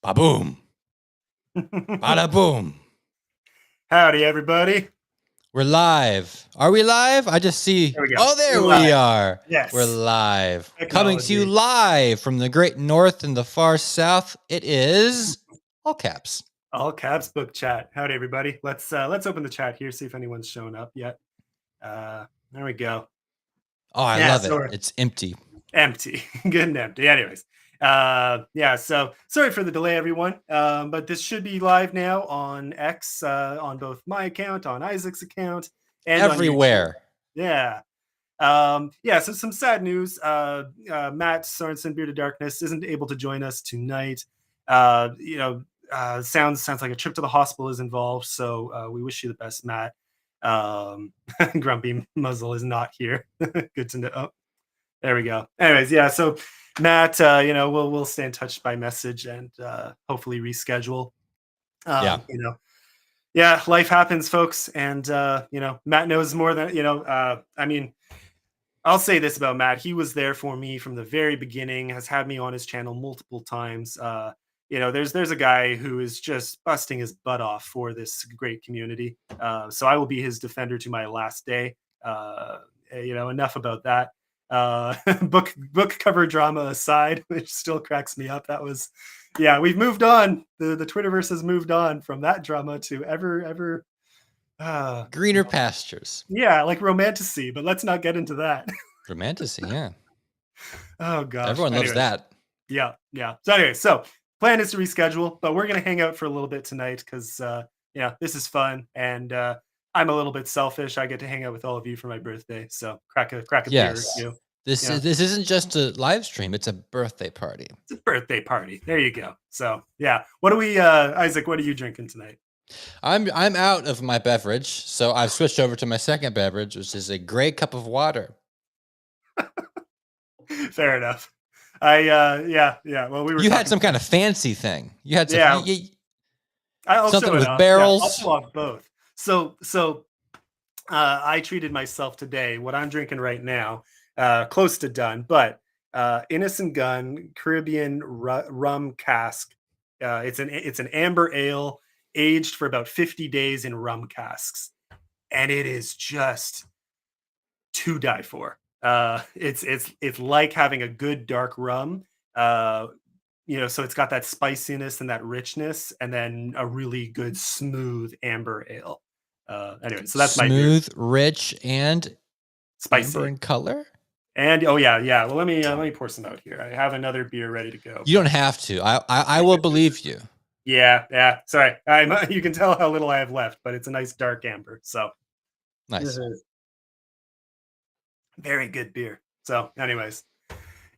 Ba-boom. Bada boom. Howdy, everybody. We're live. Are we live? I just see. There we go. Oh, there We're we live. are. Yes. We're live. Coming to you Technology. live from the great north and the far south. It is all caps. All caps book chat. Howdy, everybody. Let's open the chat here, see if anyone's shown up yet. There we go. Oh, I love it. It's empty. Empty. Good and empty. Anyways. So sorry for the delay, everyone. But this should be live now on X, on both my account, on Isaac's account, and everywhere. On YouTube. So some sad news. Matt Sorensen, Bearded Darkness, isn't able to join us tonight. Sounds like a trip to the hospital is involved. So we wish you the best, Matt. Grumpy Muzzle is not here. Good to know. Oh, there we go. Anyways, yeah. So Matt, we'll stay in touch by message and hopefully reschedule. Life happens, folks, and Matt knows more than I'll say this about Matt. He was there for me from the very beginning, has had me on his channel multiple times. There's a guy who is just busting his butt off for this great community. So I will be his defender to my last day. Enough about that. Book cover drama aside, which still cracks me up. We've moved on. The Twitterverse has moved on from that drama to ever greener pastures. Yeah, like romantasy, but let's not get into that. Romantasy, yeah. Oh gosh, everyone loves that. Yeah. So plan is to reschedule, but we're gonna hang out for a little bit tonight because this is fun, and I'm a little bit selfish. I get to hang out with all of you for my birthday, so crack a beer or two. This isn't just a live stream; it's a birthday party. It's a birthday party. There you go. So yeah, what do we, Isaac? What are you drinking tonight? I'm out of my beverage, so I've switched over to my second beverage, which is a gray cup of water. Fair enough. Well, you had some kind of fancy thing. You had some. I'll something with off. barrels. I'll show off both. So I treated myself today. What I'm drinking right now, close to done, but Innocent Gun Caribbean rum cask. It's an amber ale aged for about 50 days in rum casks, and it is just to die for. It's like having a good dark rum. So it's got that spiciness and that richness, and then a really good smooth amber ale. Anyway, so that's smooth, rich, and spicy amber in color. And well, let me pour some out here. I have another beer ready to go. You don't have to. I will believe you. Yeah. Sorry, you can tell how little I have left, but it's a nice dark amber. So nice. Very good beer. So, anyways,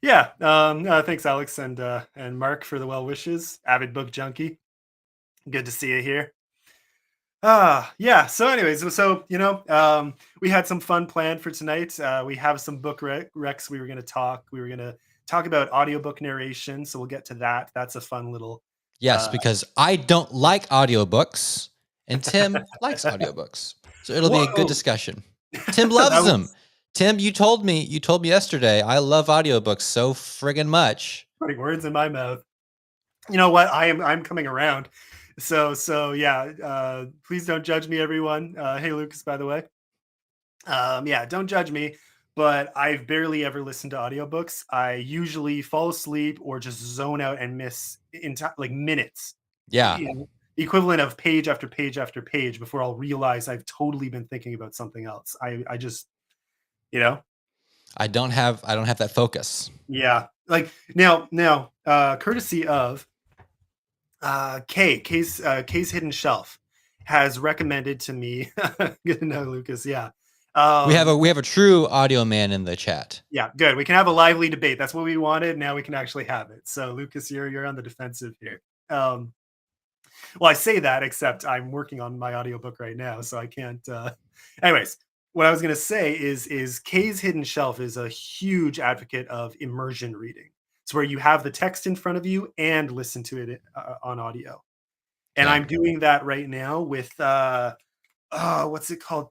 thanks, Alex and Mark, for the well wishes. Avid book junkie, good to see you here. So anyways, we had some fun planned for tonight. We have some book recs we were going to talk about audiobook narration, so we'll get to that. That's a fun little because I don't like audiobooks and Tim likes audiobooks, so it'll be a good discussion. Tim loves them. Tim, you told me yesterday, I love audiobooks so friggin' much. Putting words in my mouth. You know what? I'm coming around. So please don't judge me, everyone. Hey, Lucas, by the way. Don't judge me, but I've barely ever listened to audiobooks. I usually fall asleep or just zone out and miss minutes. Yeah. Equivalent of page after page after page before I'll realize I've totally been thinking about something else. I just, I don't have that focus. Yeah. Like now, courtesy of Kay's Hidden Shelf has recommended to me. Good to know, Lucas. Yeah. We have a true audio man in the chat. Yeah, good. We can have a lively debate. That's what we wanted. Now we can actually have it. So, Lucas, you're on the defensive here. Well, I say that, except I'm working on my audiobook right now, so I can't. Anyways, what I was going to say is Kay's Hidden Shelf is a huge advocate of immersion reading. It's where you have the text in front of you and listen to it on audio. And I'm doing that right now with what's it called?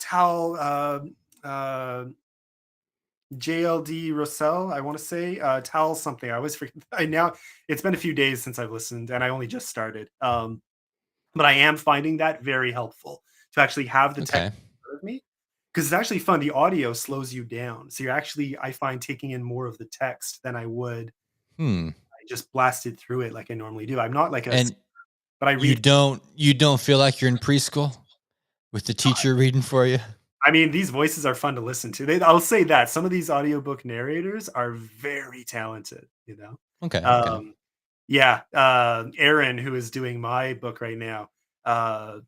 JLD Russell, I want to say, Tal something. I always forget. I now it's been a few days since I've listened, and I only just started. But I am finding that very helpful to actually have the text Okay. in front of me because it's actually fun. The audio slows you down, so you're actually, I find, taking in more of the text than I would. Hmm. I just blasted through it like I normally do. I'm not like a, And but I you read. don't feel like you're in preschool with the teacher reading for you? I mean, these voices are fun to listen to. I'll say that some of these audiobook narrators are very talented, you know? Okay, okay. Um, yeah, Aaron, who is doing my book right now, uh,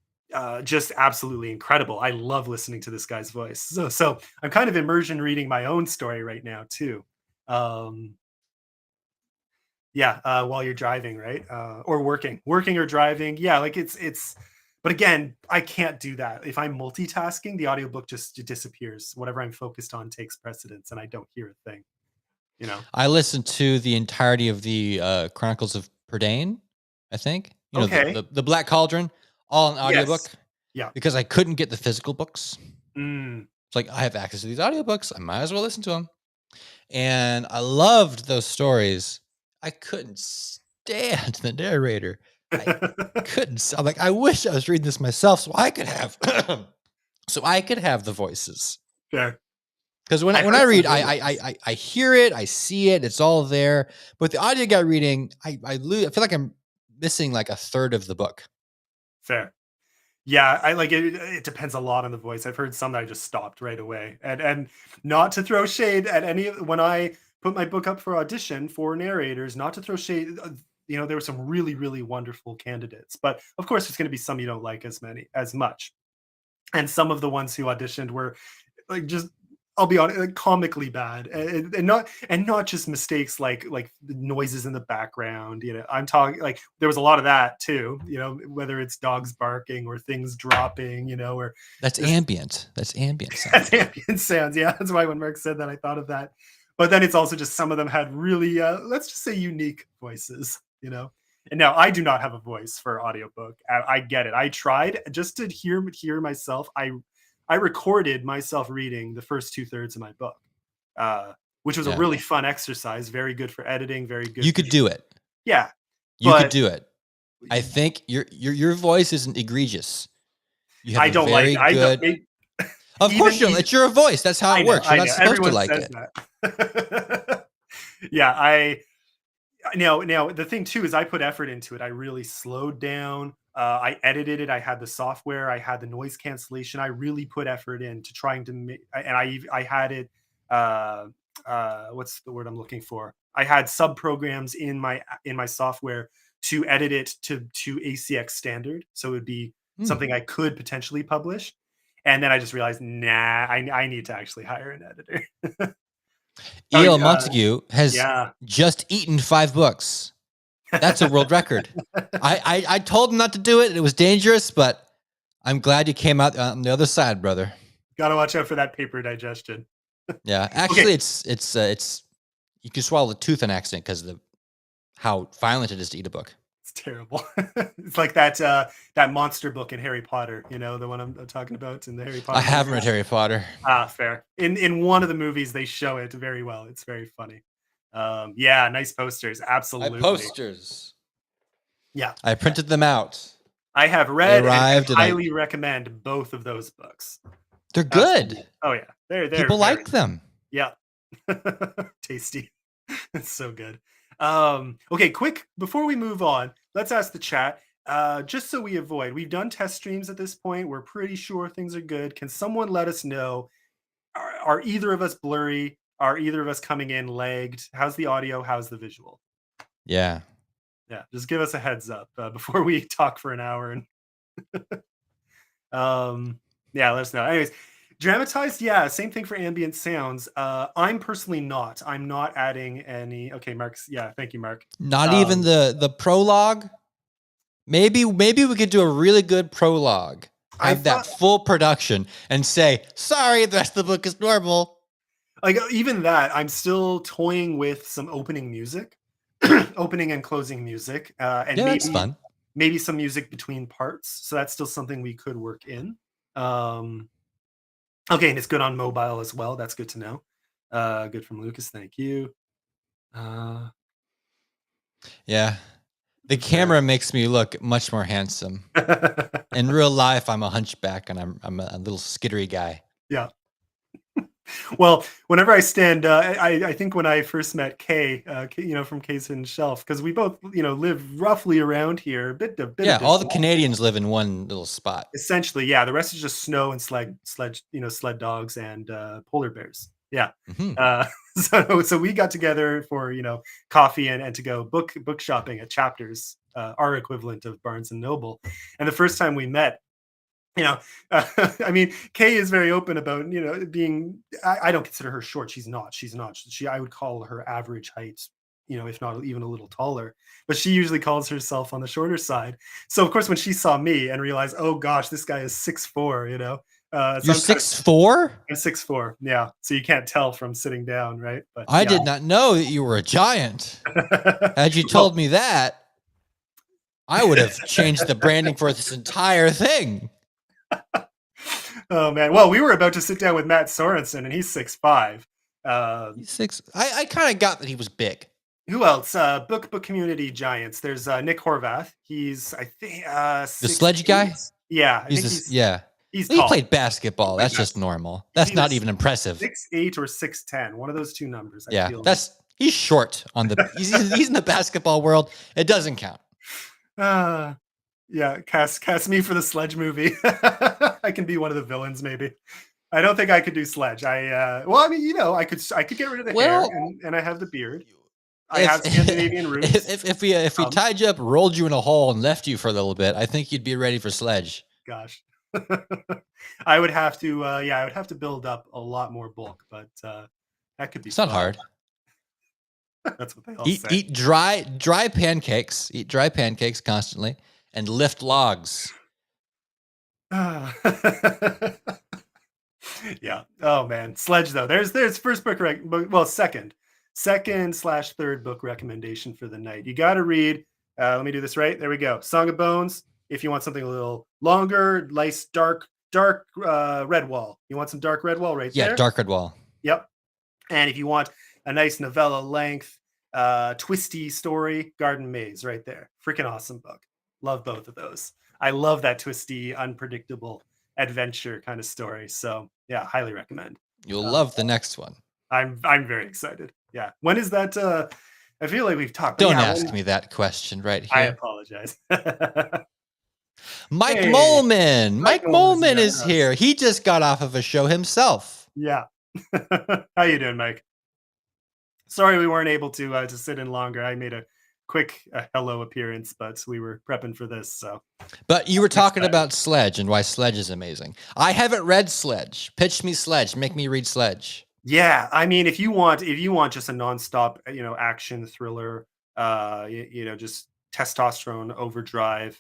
just absolutely incredible. I love listening to this guy's voice. So I'm kind of immersion reading my own story right now too. Um, yeah, while you're driving, right? Or working or driving. Yeah, like but again, I can't do that. If I'm multitasking, the audiobook just disappears. Whatever I'm focused on takes precedence and I don't hear a thing, you know? I listened to the entirety of the Chronicles of Prydain, I think. You know, Okay. the Black Cauldron, all in Yes. audiobook Yeah. because I couldn't get the physical books. Mm. It's like I have access to these audiobooks. I might as well listen to them. And I loved those stories. I couldn't stand the narrator. I couldn't. I'm like, I wish I was reading this myself so I could have so I could have the voices. Fair. Because when I've when I heard some read, good ones. I hear it, I see it, it's all there. But the audio guy reading, I feel like I'm missing like a third of the book. Fair. Yeah, I like it. It depends a lot on the voice. I've heard some that I just stopped right away, and not to throw shade at any of when I put my book up for audition for narrators, not to throw shade. There were some really wonderful candidates, but of course, there's going to be some you don't like as much, and some of the ones who auditioned were like just, I'll be honest, like, comically bad, and not just mistakes like the noises in the background. I'm talking like there was a lot of that too. Whether it's dogs barking or things dropping. Or That's just ambient. That's ambient that's sound. ambient sounds. Yeah, that's why when Mark said that, I thought of that. But then it's also just some of them had really, let's just say, unique voices. And now I do not have a voice for audiobook. I get it. I tried just to hear myself. I recorded myself reading the first two-thirds of my book, uh, which was a Yeah. really fun exercise. Very good for editing. Very good You for could do it. yeah. You could But do it. I think your voice isn't egregious. You have I a don't like. very I don't. good. Of Even course you don't. It's your voice. That's how I it know. works. You're I not know. supposed to Everyone like says it. that. Yeah. Now the thing too is I put effort into it. I really slowed down. I edited it. I had the software. I had the noise cancellation. I really put effort into trying to make, and I had it. Uh, what's the word I'm looking for? I had sub programs in my software to edit it to ACX standard, so it would be Hmm. something I could potentially publish. And then I just realized, nah, I need to actually hire an editor. Oh, E.L. Montague has yeah. just eaten 5 books. That's a world record. I told him not to do it. It was dangerous, but I'm glad you came out on the other side, brother. Gotta watch out for that paper digestion. Yeah, actually, Okay, it's you can swallow a tooth in accident because of how violent it is to eat a book. it's terrible. It's like that monster book in Harry Potter. The one I'm talking about in the Harry I Potter movie. haven't read Harry Potter. Fair. In one of the movies, they show it very well. It's very funny. Yeah, nice posters. My Absolutely. posters. Yeah, I printed them out. I have They read and arrived, and highly recommend both of those books. they're Absolutely. good. Oh yeah, they're People very like them. yeah. Tasty. It's so good. Okay, quick before we move on, let's ask the chat. Just so we avoid, we've done test streams at this point. We're pretty sure things are good. Can someone let us know? Are either of us blurry? Are either of us coming in lagged? How's the audio? How's the visual? Yeah. Yeah, just give us a heads up before we talk for an hour. And yeah, let us know. Anyways, dramatized, yeah, same thing for ambient sounds. I'm personally not. I'm not adding any. Okay, Mark's. Yeah, thank you, Mark. Not even Um, the prologue. Maybe we could do a really good prologue. I Have that thought full production and say, "Sorry, the rest of the book is normal." like even that. I'm still toying with some opening music, opening and closing music, and Yeah, that's maybe fun. maybe some music between parts. So that's still something we could work in. Um, okay, and it's good on mobile as well. That's good to know. Good from Lucas. Thank you. Uh, Yeah. The fair. camera makes me look much more handsome. In real life, I'm a hunchback and I'm a little skittery guy. Yeah. Well, whenever I stand, I think when I first met Kay, from Kay's Hidden Shelf, because we both, live roughly around here, a bit Yeah, of all the distance. Canadians live in one little spot. Essentially, yeah. The rest is just snow and sled dogs and polar bears. Yeah. Mhm. So we got together for coffee and to go book shopping at Chapters, our equivalent of Barnes and Noble. And the first time we met, you know, I mean, Kay is very open about being. I don't consider her short. She's not. She's not. I would call her average height. If not even a little taller, but she usually calls herself on the shorter side. So of course, when she saw me and realized, oh gosh, this guy is 6'4", so You're I'm kind of 6'4"? I'm 6'4", yeah. So you can't tell from sitting down, right? But I yeah. did not know that you were a giant. Had you Well, told me that, I would have changed the branding for this entire thing. oh man. Well, we were about to sit down with Matt Sorensen, and he's 6'5". He's six. I kind of got that he was big. Who else? Book community giants. There's Nick Horvath. He's I think The sledge guy? 6'8". Yeah, I He's think just, yeah. he's He tall. played basketball. Played That's just basketball. normal. He's That's either not even impressive. 6'8" or 6'10". One of those two numbers. I Yeah, feel like. he's short on the. He's in the basketball world. It doesn't count. Yeah, cast me for the Sledge movie. I can be one of the villains, maybe. I don't think I could do Sledge. Well, I mean, I could get rid of the hair, Well, and I have the beard. I have Scandinavian roots. if we tied you up, rolled you in a hole, and left you for a little bit, I think you'd be ready for Sledge. Gosh, I would have to. I would have to build up a lot more bulk, but that could be. It's not hard. That's what they all Eat say. eat dry pancakes. Eat dry pancakes constantly, and lift logs. Yeah. Oh man, Sledge though. There's first book second/third book recommendation for the night. You got to read. Let me do this right. There we go. Song of Bones. If you want something a little longer, nice dark Redwall. You want some dark Redwall right there. Yeah, dark Redwall. Yep. And if you want a nice novella length, twisty story, Garden Maze right there. Freaking awesome book. Love both of those. I love that twisty, unpredictable adventure kind of story. So yeah, highly recommend. You'll love the next one. I'm very excited. Yeah. When is that? I feel like we've talked. Don't ask me that question right here. I apologize. Mike Hey, Molman. Mike Molman is here. here. He just got off of a show himself. Yeah. How you doing, Mike? Sorry we weren't able to sit in longer. I made a quick hello appearance, but we were prepping for this. So, But you were talking about Sledge and why Sledge is amazing. I haven't read Sledge. Pitch me Sledge. Make me read Sledge. yeah, I mean, if you want just a nonstop, action thriller, just testosterone overdrive,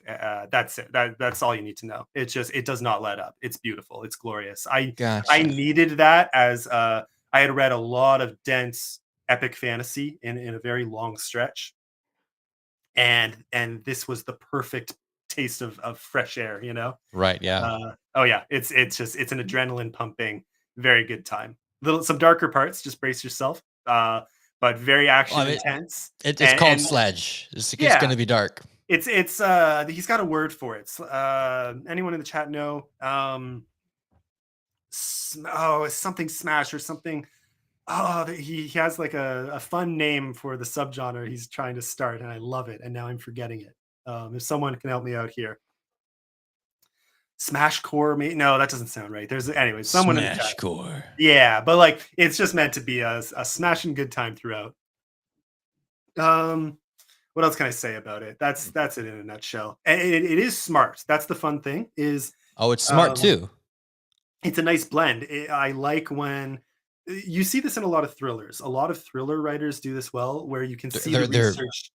that's it. That's all you need to know. It does not let up. It's beautiful. It's glorious. I Gotcha. needed that as I had read a lot of dense epic fantasy in a very long stretch, and this was the perfect taste of fresh air. Right, yeah. Oh yeah, it's an adrenaline pumping, very good time. Some darker parts, just brace yourself. But very action intense. It's And- called and Sledge. It's Yeah. going to be dark. It's he's got a word for it. Anyone in the chat know? It's something smash or something. Oh, he has like a fun name for the subgenre he's trying to start, and I love it. And now I'm forgetting it. If someone can help me out here. Smash core, no, that doesn't sound right. There's anyway, someone in the Smash chat. core. Yeah, but like it's just meant to be a smashing good time throughout. What else can I say about it? That's it in a nutshell. And it is smart. That's the fun thing. Is Oh, it's smart too. it's a nice blend. I like when you see this in a lot of thrillers. A lot of thriller writers do this well, where you can see the research.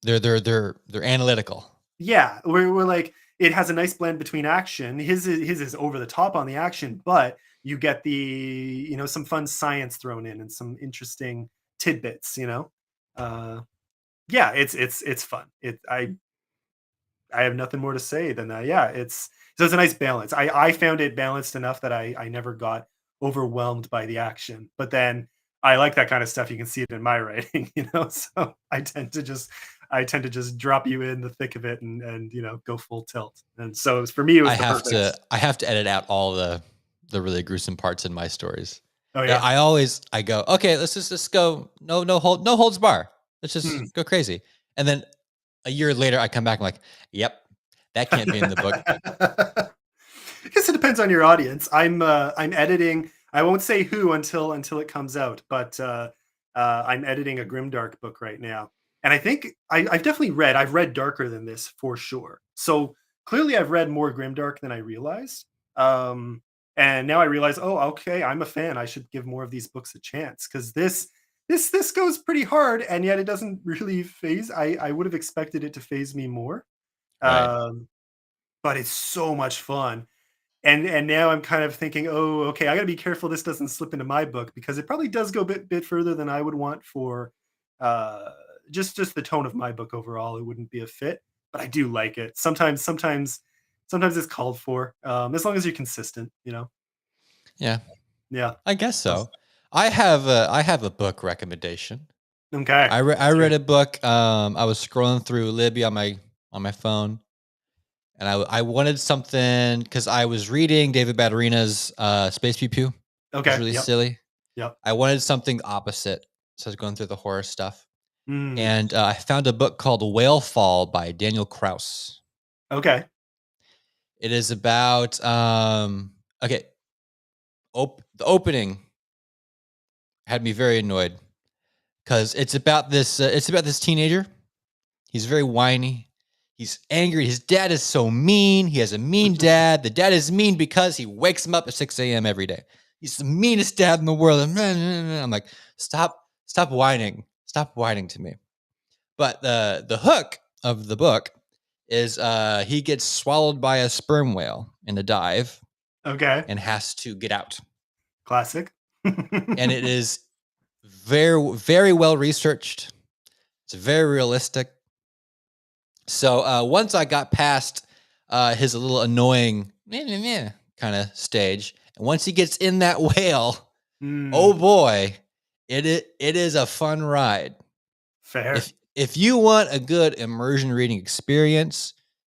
They're analytical. Yeah, we're like it has a nice blend between action. His is over the top on the action, but you get the some fun science thrown in and some interesting tidbits. Yeah, it's fun. I have nothing more to say than that. Yeah, it's a nice balance. I found it balanced enough that I never got overwhelmed by the action, but then I like that kind of stuff. You can see it in my writing, So I tend to just drop you in the thick of it and go full tilt. And so for me, it was the perfect. I have to edit out all the really gruesome parts in my stories. Oh Yeah, yeah. I go, okay, let's just go no holds bar. Let's Hmm. just go crazy. And then a year later I come back, I'm like, yep, that can't be in the book. I guess it depends on your audience. I'm editing. I won't say who until it comes out, but I'm editing a grimdark book right now, and I think I've read darker than this for sure. So clearly, I've read more grimdark than I realized. Um, and now I realize, oh, okay, I'm a fan. I should give more of these books a chance because this goes pretty hard, and yet it doesn't really phase. I would have expected it to phase me more. Right. Um, but it's so much fun. And now I'm kind of thinking, "Oh, okay, I gotta be careful this doesn't slip into my book," because it probably does go a bit further than I would want for, uh, just the tone of my book overall. It wouldn't be a fit, but I do like it. Sometimes it's called for, as long as you're consistent. Yeah, Yeah. I guess That's so. I have a book recommendation. okay. I Let's hear read it. a book. I was scrolling through Libby on my phone, and I wanted something because I was reading David Batterina's Space Pew Pew. It was Okay. really Yep. silly. Yep. I wanted something opposite, so I was going through the horror stuff, Mm, and I found a book called Whale Fall by Daniel Kraus. okay. It is about okay. The opening had me very annoyed because it's about this teenager. He's very whiny. He's angry. His dad is so mean. He has a mean dad. The dad is mean because he wakes him up at 6 a.m. every day. He's the meanest dad in the world. I'm like, stop whining. Stop whining to me. But the hook of the book is he gets swallowed by a sperm whale in a dive Okay. and has to get out. Classic. And it is very well researched. It's very realistic. So once I got past his little annoying kind of stage, and once he gets in that whale, oh Mm, boy, it is a fun ride. fair. If you want a good immersion reading experience,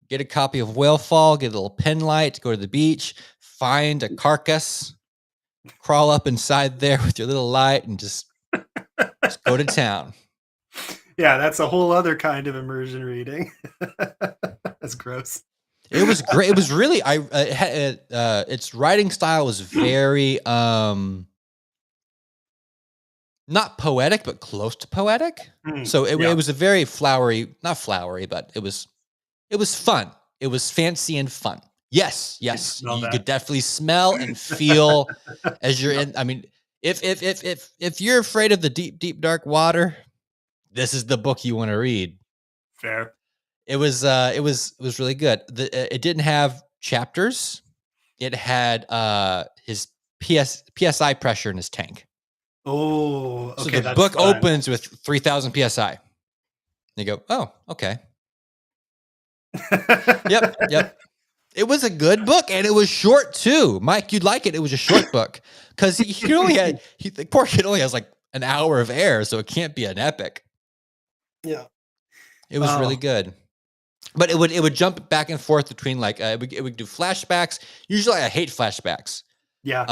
get a copy of Whale Fall, get a little pen light, go to the beach, find a carcass, crawl up inside there with your little light, and just go to town. Yeah, that's a whole other kind of immersion reading. That's gross. It was great. It was really its writing style was very not poetic but close to poetic. Mm, So it yeah, was a very flowery, not flowery, but it was fun. It was fancy and fun. Yes, I can yes, smell you that. could definitely smell and feel as you're Yep, in. I mean, if you're afraid of the deep dark water, this is the book you want to read. fair. It was really good. It didn't have chapters. It had his PSI pressure in his tank. Oh, So okay, the that's book fun. opens with 3,000 PSI. And you go, "Oh, okay. Yep. It was a good book and it was short too. Mike, you'd like it. It was a short book cuz he only had the poor kid only has like an hour of air, so it can't be an epic. Yeah. It was really Oh, good. But it would jump back and forth between like it would do flashbacks. Usually I hate flashbacks. yeah.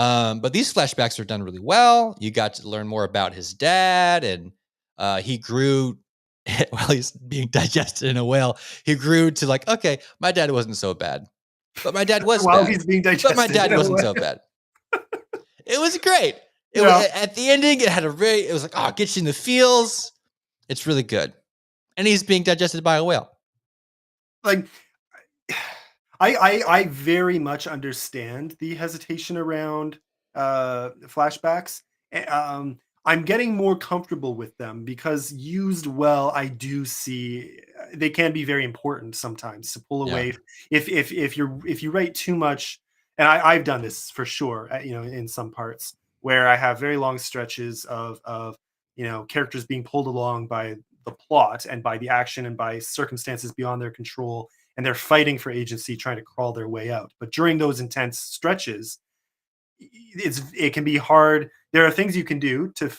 But these flashbacks are done really well. You got to learn more about his dad, and he grew while he's being digested in a whale. He grew to like, okay, my dad wasn't so bad, but my dad was While bad, he's being but my digested dad in a wasn't way. so bad. It was great. Yeah. At the ending. It had a very. It was like, oh, it gets you in the feels. It's really good, and he's being digested by a whale. Like I very much understand the hesitation around flashbacks. I'm getting more comfortable with them because used well, I do see they can be very important sometimes to pull Yeah, away. If you write too much, and I've done this for sure, in some parts where I have very long stretches of characters being pulled along by the plot and by the action and by circumstances beyond their control, and they're fighting for agency, trying to crawl their way out. But during those intense stretches, it can be hard. There are things you can do to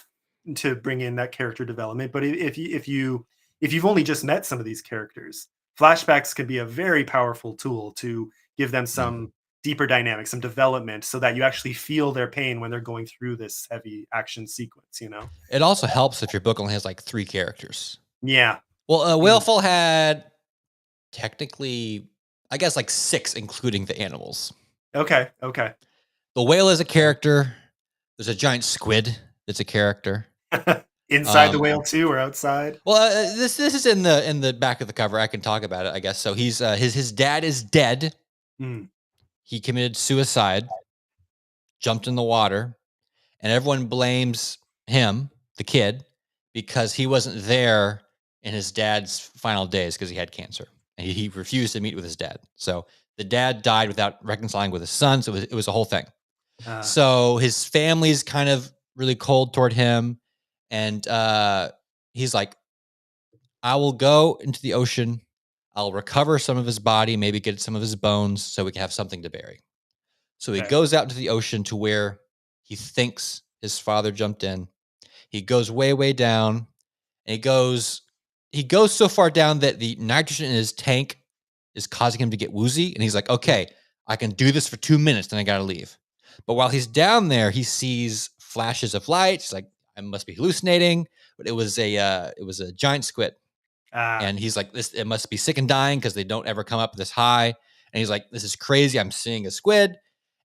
to bring in that character development. But if you've only just met some of these characters, flashbacks can be a very powerful tool to give them Mhm. some deeper dynamics, some development, so that you actually feel their pain when they're going through this heavy action sequence. You know? It also helps if your book only has like 3 characters. Yeah. Well, Mhm. Whaleful had technically, I guess, like 6, including the animals. Okay. Okay. The whale is a character. There's a giant squid that's a character. Inside the Um, whale too, or outside? well, this is in the back of the cover. I can talk about it, I guess. So he's his dad is dead. Mm. He committed suicide, jumped in the water, and everyone blames him, the kid, because he wasn't there in his dad's final days because he had cancer and he refused to meet with his dad. So the dad died without reconciling with his son. So it was a whole thing. Uh, So his family's kind of really cold toward him, and he's like, "I will go into the ocean. I'll recover some of his body, maybe get some of his bones, so we can have something to bury." So he okay. goes out into the ocean to where he thinks his father jumped in. He goes way, way down, and he goes so far down that the nitrogen in his tank is causing him to get woozy. And he's like, Mm. okay, I can do this for 2 minutes, then I gotta leave. But while he's down there, he sees flashes of light. He's like, I must be hallucinating. But it was a giant squid. Ah, And he's like, this it must be sick and dying because they don't ever come up this high. And he's like, this is crazy. I'm seeing a squid.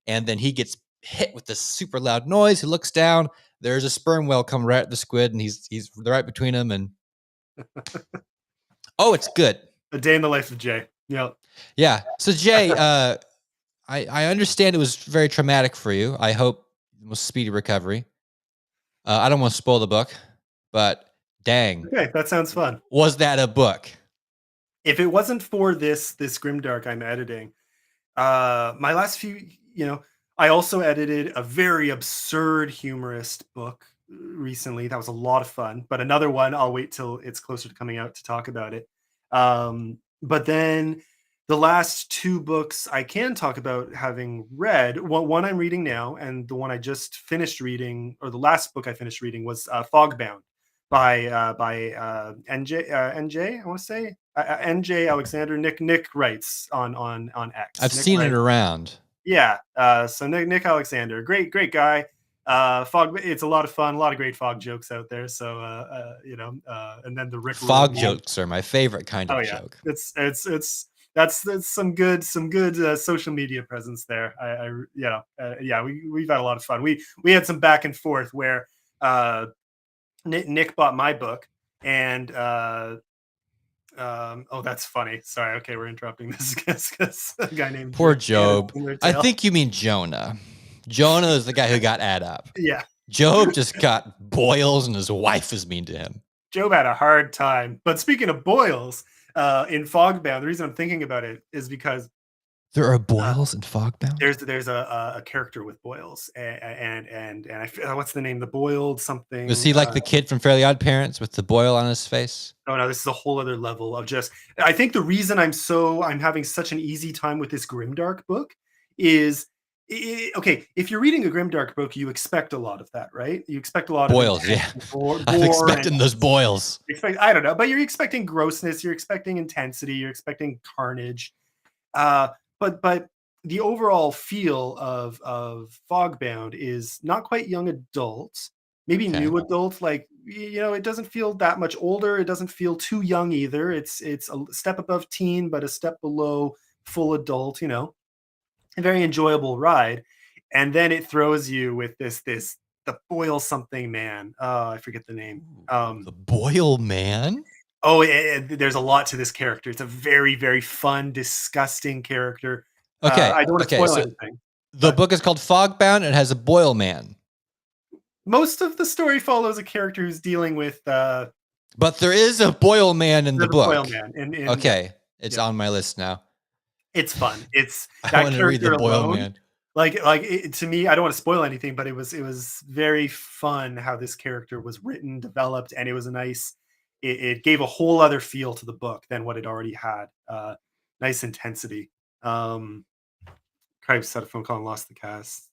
And then he gets hit with this super loud noise. He looks down. There's a sperm whale coming right at the squid, and he's right between them. And oh, it's good. a day in the life of Jay. Yep. Yeah. So Jay, I understand it was very traumatic for you. I hope it was speedy recovery. I don't want to spoil the book, but dang, Okay, that sounds fun. was that a book? If it wasn't for this grimdark I'm editing, my last few, you know, I also edited a very absurd humorist book recently. That was a lot of fun. But another one, I'll wait till it's closer to coming out to talk about it. But then the last 2 books I can talk about having read. One I'm reading now, and the one I just finished reading, or the last book I finished reading, was Fogbound by NJ. I want to say NJ Alexander. Nick writes on I've X. Nick seen it writes, around. yeah. So Nick Alexander, great guy. Fog. It's a lot of fun. A lot of great fog jokes out there. So and then the Rick Roll Fog meme. jokes are my favorite kind Oh of yeah, joke. that's some good social media presence there. Yeah, we've had a lot of fun. We had some back and forth where Nick bought my book, and oh, that's funny. Sorry. Okay, we're interrupting this because a guy named Poor Rick had a Job. similar I tale. think you mean Jonah. Jonah is the guy who got add up. Yeah, Job just got boils, and his wife is mean to him. Job had a hard time. But speaking of boils, in Fogbound, the reason I'm thinking about it is because There are uh, boils in Fogbound. there's a character with boils, and I feel, what's the name? The boiled Was something. he like the kid from Fairly Odd Parents with the boil on his face? Oh no, this is a whole other level of just. I think the reason I'm having such an easy time with this grimdark book is okay. If you're reading a grimdark book, you expect a lot of that, right? You expect a lot of Boils, intense yeah. I'm gore and expecting those boils. expect. I don't know, but you're expecting grossness. You're expecting intensity. You're expecting carnage. Uh, but the overall feel of Fogbound is not quite young adult, maybe Okay. new adult. Like it doesn't feel that much older. It doesn't feel too young either. It's a step above teen, but a step below full adult. A very enjoyable ride, and then it throws you with this the boil something man. I forget the name. Ooh, the boil man? Oh, there's a lot to this character. It's a very, very fun, disgusting character. Okay. I don't want to Okay. spoil So anything, the but book is called Fogbound. It has a boil man, most of the story follows a character who's dealing with but there is a boil man in the the boil book. man. And yeah, Okay. It's yeah, on my list now. it's fun. It's I that want to read the character boil alone. man. To me, I don't want to spoil anything, but it was very fun how this character was written, developed, and it was a nice. It gave a whole other feel to the book than what it already had. Nice intensity. Um, Cripes had a phone call and lost the cast.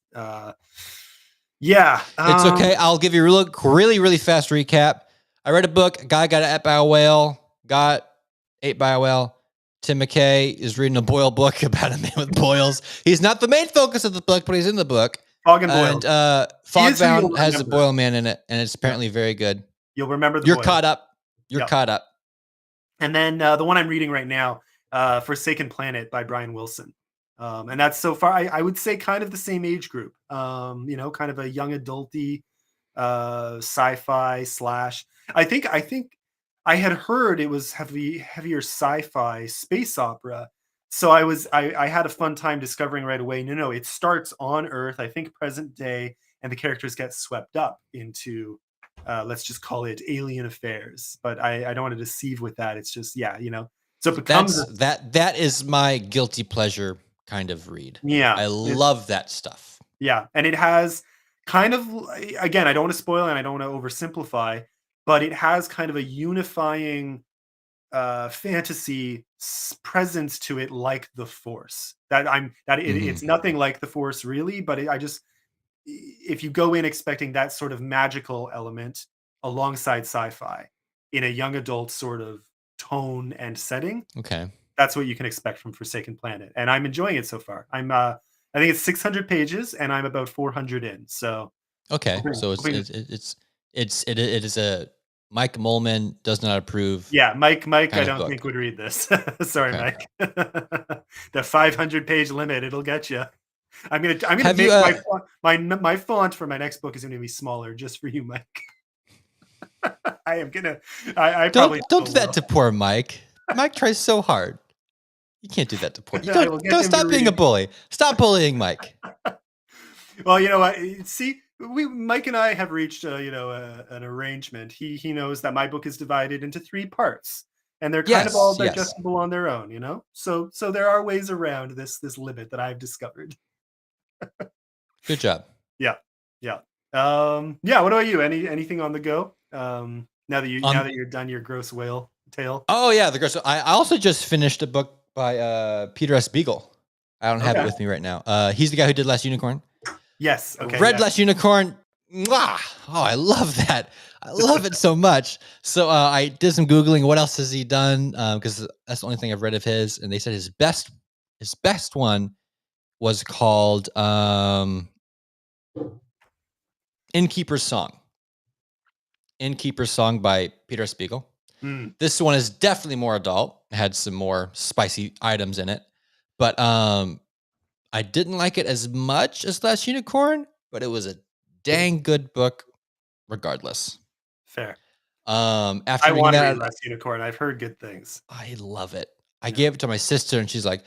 Yeah. It's okay. I'll give you a really fast recap. I read a book. A guy got ate by a whale. Got ate by a whale. Tim McKay is reading a Boyle book about a man with boils. He's not the main focus of the book, but he's in the book. Fog and Boyle. Fogbound has a Boyle man in it, and it's apparently very good. You'll remember the You're Boyle. caught up. You're caught up. And then the one I'm reading right now, Forsaken Planet by Brian Wilson. And that's so far, I would say, kind of the same age group. You know, kind of a young adulty sci-fi slash. I think I had heard it was heavier sci-fi space opera. So I had a fun time discovering right away. No, it starts on Earth, I think present day, and the characters get swept up into let's just call it alien affairs. But I don't want to deceive with that. It's just, yeah, you know. So it becomes that is my guilty pleasure kind of read. Yeah. I love that stuff. Yeah. And it has kind of, again, I don't want to spoil and I don't want to oversimplify, but it has kind of a unifying fantasy presence to it, like the Force. It's nothing like the Force really, but if you go in expecting that sort of magical element alongside sci-fi in a young adult sort of tone and setting, okay, that's what you can expect from Forsaken Planet. And I'm enjoying it so far. I think it's 600 pages and I'm about 400 in. So okay, so it is a Mike Molman does not approve. Yeah, Mike I don't think would read this. Sorry, okay. Mike. The 500 page limit, it'll get you. I'm gonna make my font for my next book is gonna be smaller just for you, Mike. I am gonna. I probably don't do that to poor Mike. Mike tries so hard. You can't do that to poor. Don't stop being a bully. Stop bullying Mike. Well, you know what? See, Mike and I have reached an arrangement. He knows that my book is divided into 3 parts, and they're kind of all digestible on their own. You know, so there are ways around this limit that I've discovered. Good job. Yeah. What about you? Anything on the go? Now that you're done your gross whale tale. Oh yeah, the gross. I also just finished a book by Peter S. Beagle. I don't have it with me right now. He's the guy who did Last Unicorn. Yes. Okay. Read Last Unicorn. Mwah! Oh, I love that. I love it so much. So I did some Googling. What else has he done? Because that's the only thing I've read of his. And they said his best one was called Innkeeper's Song. Innkeeper's Song by Peter S. Beagle. This one is definitely more adult. It had some more spicy items in it. But I didn't like it as much as Last Unicorn, but it was a dang good book regardless. Fair. After I want to read Last Unicorn. I've heard good things. I love it. I gave it to my sister and she's like,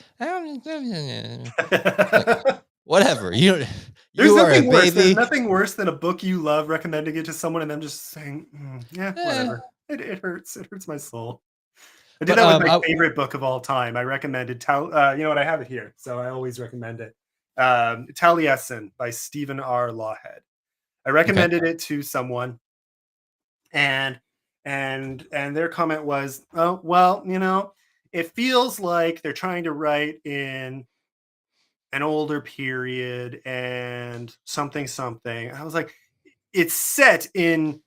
whatever. You are a baby. There's nothing worse than a book you love recommending it to someone and them just saying, whatever. It hurts. It hurts my soul. I did that with my favorite book of all time. I recommended you know what? I have it here, so I always recommend it. Taliesin by Stephen R. Lawhead. I recommended it to someone, and their comment was, "Oh, well, you know, it feels like they're trying to write in an older period and something." I was like, it's set in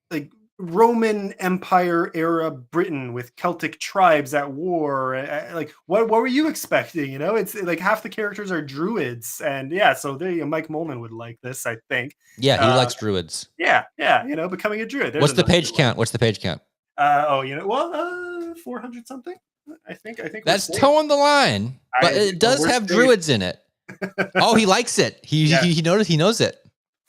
like Roman Empire era Britain with Celtic tribes at war. Like, what were you expecting? You know, it's like half the characters are druids, and so Mike Molman would like this, I think. Yeah, he likes druids. Yeah, you know, becoming a druid. What's the page count? 400 something. I think that's towing the line, but it does have druids in it. Oh, he likes it. He knows it.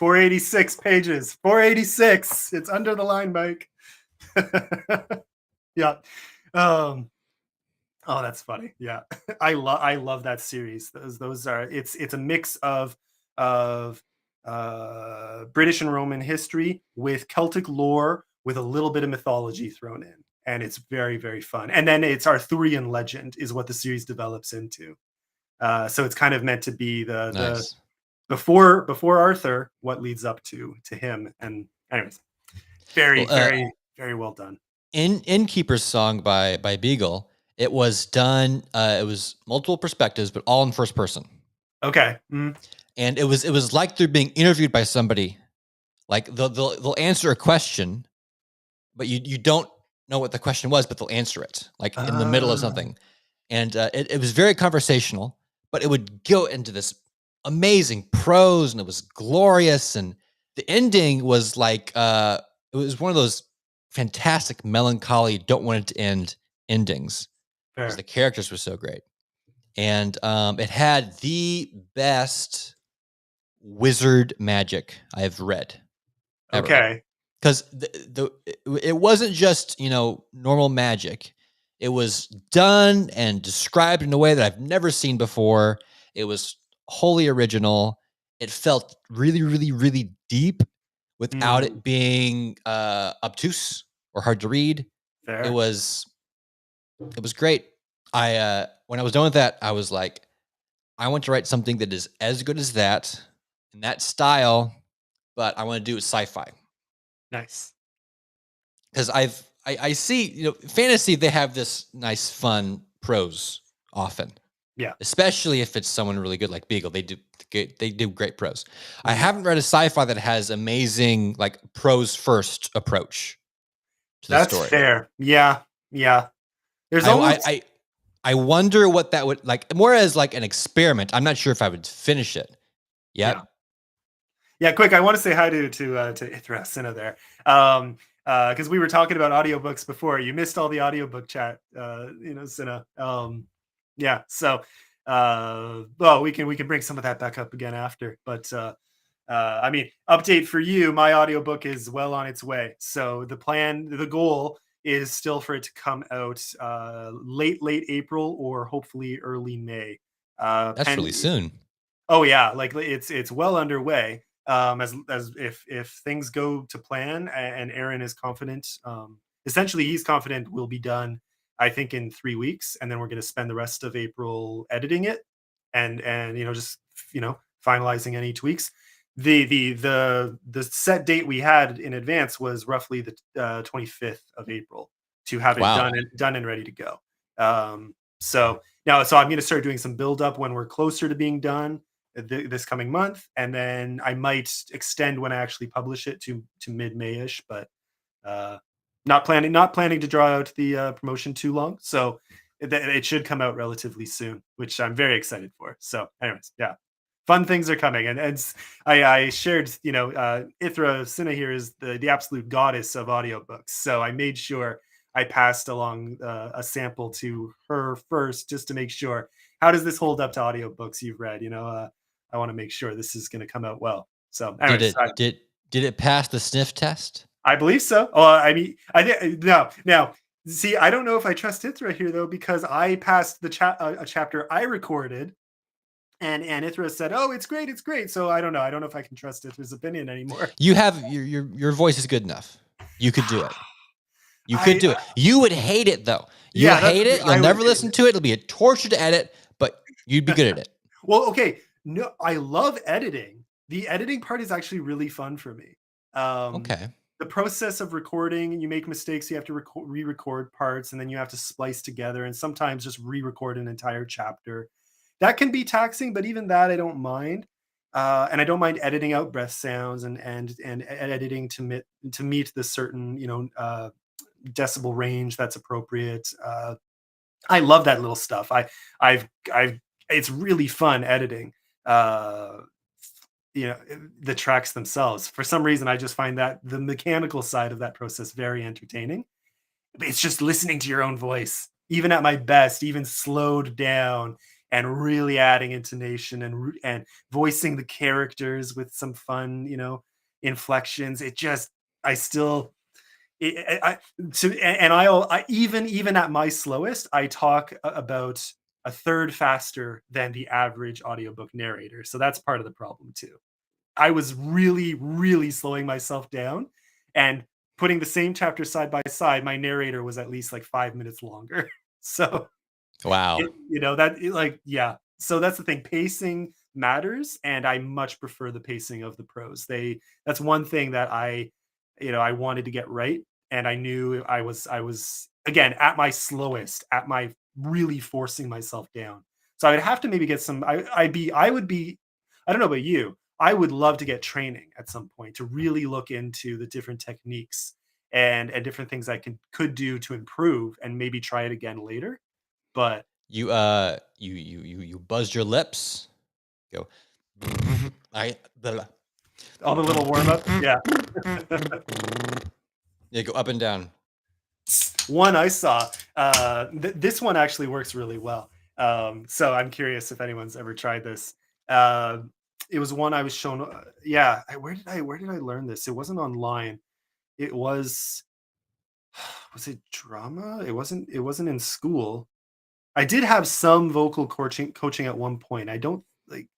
486 pages. 486. It's under the line, Mike. Yeah. Oh, that's funny. Yeah. I love that series. Those are it's a mix of British and Roman history with Celtic lore with a little bit of mythology thrown in. And it's very, very fun. And then it's Arthurian legend is what the series develops into. So it's kind of meant to be the before Arthur, what leads up to him. And anyways, very well done. Innkeeper's Song by Beagle. It was done. It was multiple perspectives, but all in first person. Okay. and it was like they're being interviewed by somebody. Like they'll answer a question, but you don't know what the question was, but they'll answer it like in the middle of Ah, something. And it was very conversational, but it would go into this amazing prose, and it was glorious. And the ending was like it was one of those fantastic melancholy, don't want it to end endings because the fair. characters were so great. And it had the best wizard magic I've read ever. Okay. Because it wasn't just normal magic. It was done and described in a way that I've never seen before. It was wholly original. It felt really, really, really deep without Mhm. it being obtuse or hard to read. It Fair. was it was great. I when I was done with that, I was like, I want to write something that is as good as that in that style, but I want to do it sci-fi. Nice. Because I see fantasy, they have this nice fun prose often, Yeah. especially if it's someone really good like Beagle. They do great prose. I Mhm. haven't read a sci-fi that has amazing like prose first approach to the That's story. fair. Yeah. Yeah. There's I I almost I, I wonder what that would like more as like an experiment. I'm not sure if I would finish it yeah. yet. Yeah, quick, I want to say hi to Ithra Sina there. Because we were talking about audiobooks before. You missed all the audiobook chat, Sina. Yeah, so well, we can bring some of that back up again after. But I mean, update for you, my audiobook is well on its way. So the goal is still for it to come out late April or hopefully early May. That's really soon. Oh yeah, like it's well underway. As if things go to plan and Aaron is confident, essentially he's confident we'll be done. I think in 3 weeks, and then we're going to spend the rest of April editing it, and just finalizing any tweaks. The set date we had in advance was roughly the 25th of April to have it Wow. done and ready to go. So now, so I'm going to start doing some build up when we're closer to being done this coming month, and then I might extend when I actually publish it to mid Mayish, but uh, not planning to draw out the promotion too long. So it should come out relatively soon, which I'm very excited for. So, anyways, yeah, fun things are coming, and I shared, Ithra Sina here is the absolute goddess of audiobooks, so I made sure I passed along a sample to her first, just to make sure. How does this hold up to audiobooks you've read? I want to make sure this is going to come out well. So, Did anyways, it did it pass the sniff test? I believe so. Oh, I mean, I think no. Now, see, I don't know if I trust Ithra here though, because I passed a chapter I recorded, and Ithra said, "Oh, it's great, it's great." So I don't know. I don't know if I can trust Ithra's opinion anymore. You have your voice is good enough. You could do it. You could I do it. You would hate it though. You'll Yeah, that's hate it. You'll I would never hate listen to it. It'll be a torture to edit, but you'd be it. good at it. Well, okay. No, I love editing. The editing part is actually really fun for me. Um, Okay. the process of recording, you make mistakes, you have to re-record parts, and then you have to splice together, and sometimes just re-record an entire chapter. That can be taxing, but even that I don't mind. And I don't mind editing out breath sounds and editing to meet the certain decibel range that's appropriate. I love that little stuff. I've it's really fun editing. Uh, the tracks themselves. For some reason, I just find that the mechanical side of that process very entertaining. It's just listening to your own voice, even at my best, even slowed down and really adding intonation and voicing the characters with some fun, inflections. It just, I still, I to and I even at my slowest, I talk about a third faster than the average audiobook narrator. So that's part of the problem too. I was really, really slowing myself down and putting the same chapter side by side. My narrator was at least like 5 minutes longer. So Wow. yeah. So that's the thing. Pacing matters, and I much prefer the pacing of the pros. That's one thing that I wanted to get right, and I knew I was again at my slowest, at my really forcing myself down. So I would have to maybe get some. I would be. I don't know about you. I would love to get training at some point to really look into the different techniques and different things I could do to improve and maybe try it again later. But You buzzed your lips. Go. I all the little warm up, yeah. Yeah, go up and down. One I saw, this one actually works really well. So I'm curious if anyone's ever tried this. It was one I was shown. Yeah, where did I learn this? It wasn't online. It was it drama? It wasn't in school. I did have some vocal coaching at one point. I don't like.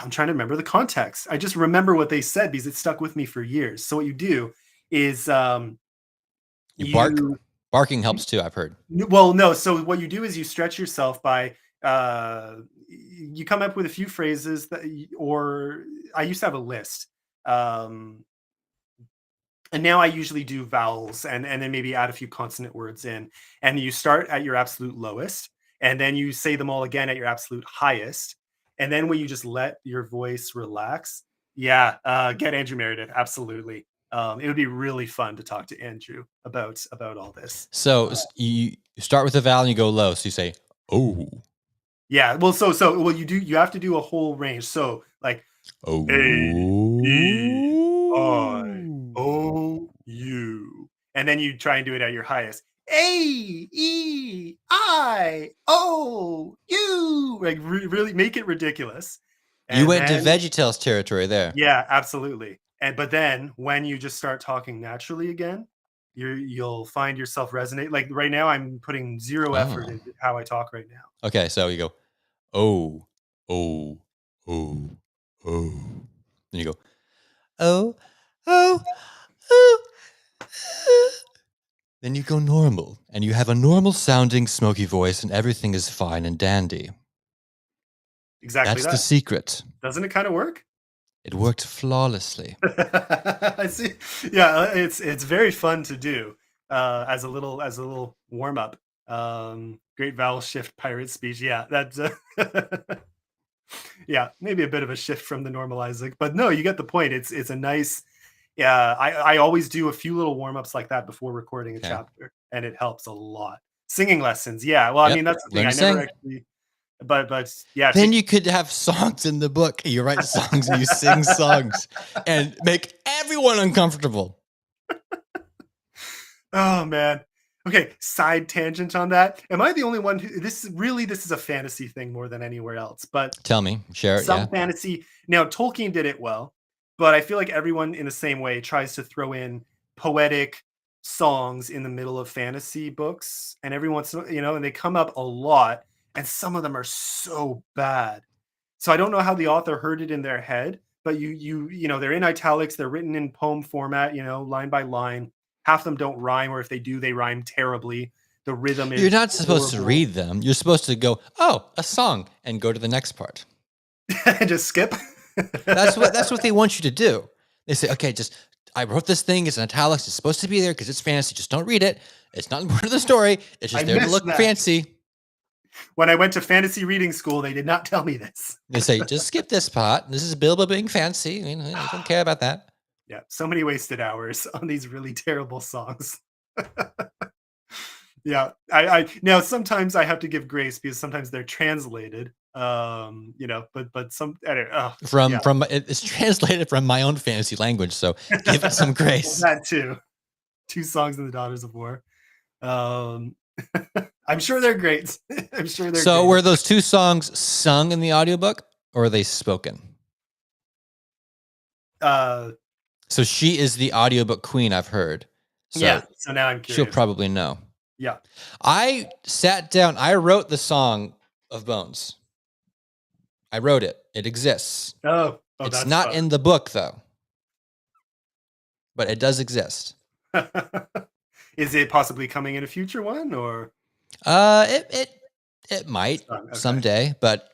I'm trying to remember the context. I just remember what they said because it stuck with me for years. So what you do is You bark. you Barking helps too, I've heard. well, no. So what you do is you stretch yourself by you come up with a few phrases or I used to have a list. Um, and now I usually do vowels and then maybe add a few consonant words in. And you start at your absolute lowest, and then you say them all again at your absolute highest. And then when you just let your voice relax, yeah, get Andrew Meredith, absolutely. It would be really fun to talk to Andrew about all this. So you start with a vowel and you go low. So you say, "Oh, Yeah, well, well, you have to do a whole range. So like oh, A, E, I, O, U. And then you try and do it at your highest. A, E, I, O, U. Like really make it ridiculous. You And went to then, VeggieTales territory there." yeah, absolutely. But then when you just start talking naturally again, you'll find yourself resonate. Like right now, I'm putting zero effort Oh. into how I talk right now. Okay, so you go, "Oh, oh, oh, oh." Then you go, "Oh, oh, oh." Then you go normal, and you have a normal sounding smoky voice, and everything is fine and dandy. Exactly That's the that. secret. Doesn't it kind of work? It worked flawlessly. I see. Yeah, it's very fun to do as a little warm up. Great vowel shift pirate speech. Yeah, that's yeah, maybe a bit of a shift from the normalizing, but no, you get the point. It's a nice. Yeah, I always do a few little warm ups like that before recording a Okay. chapter, and it helps a lot. Singing lessons. Yeah, well, I Yep, mean that's the thing. learn I to never sing. actually, but yeah, Then you could have songs in the book. You write songs and you sing songs and make everyone uncomfortable. Oh man. Okay, side tangent on that. Am I the only one who this is a fantasy thing more than anywhere else, but Tell me, share it, some yeah. fantasy now Tolkien did it well, but I feel like everyone in the same way tries to throw in poetic songs in the middle of fantasy books and every once in and they come up a lot and some of them are so bad. So I don't know how the author heard it in their head, but they're in italics, they're written in poem format, line by line. Half of them don't rhyme, or if they do, they rhyme terribly. The rhythm You're is not supposed to horrible. read them. You're supposed to go, "Oh, a song," and go to the next part. Just skip. That's what they want you to do. They say, "Okay, just I wrote this thing. It's in italics. It's supposed to be there because it's fantasy. Just don't read it. It's not important to the story. It's just I there to missed look that. fancy." When I went to fantasy reading school, they did not tell me this. They say, "Just skip this part. This is Bilbo being fancy. I don't care about that." Yeah, so many wasted hours on these really terrible songs. Yeah, I now sometimes I have to give grace because sometimes they're translated. But some I don't, oh, yeah, From it's translated from my own fantasy language, so give it some grace. that too. Two songs in the Daughters of War. Um, I'm sure they're great. I'm sure they're So great. were those two songs sung in the audiobook or are they spoken? Uh, So she is the audiobook queen, I've heard. So yeah. So now I'm she'll curious. probably know. Yeah. I sat down, I wrote the song of Bones. I wrote it. It exists. Oh, It's that's not fun. in the book though. But it does exist. Is it possibly coming in a future one or? It might Okay. someday, but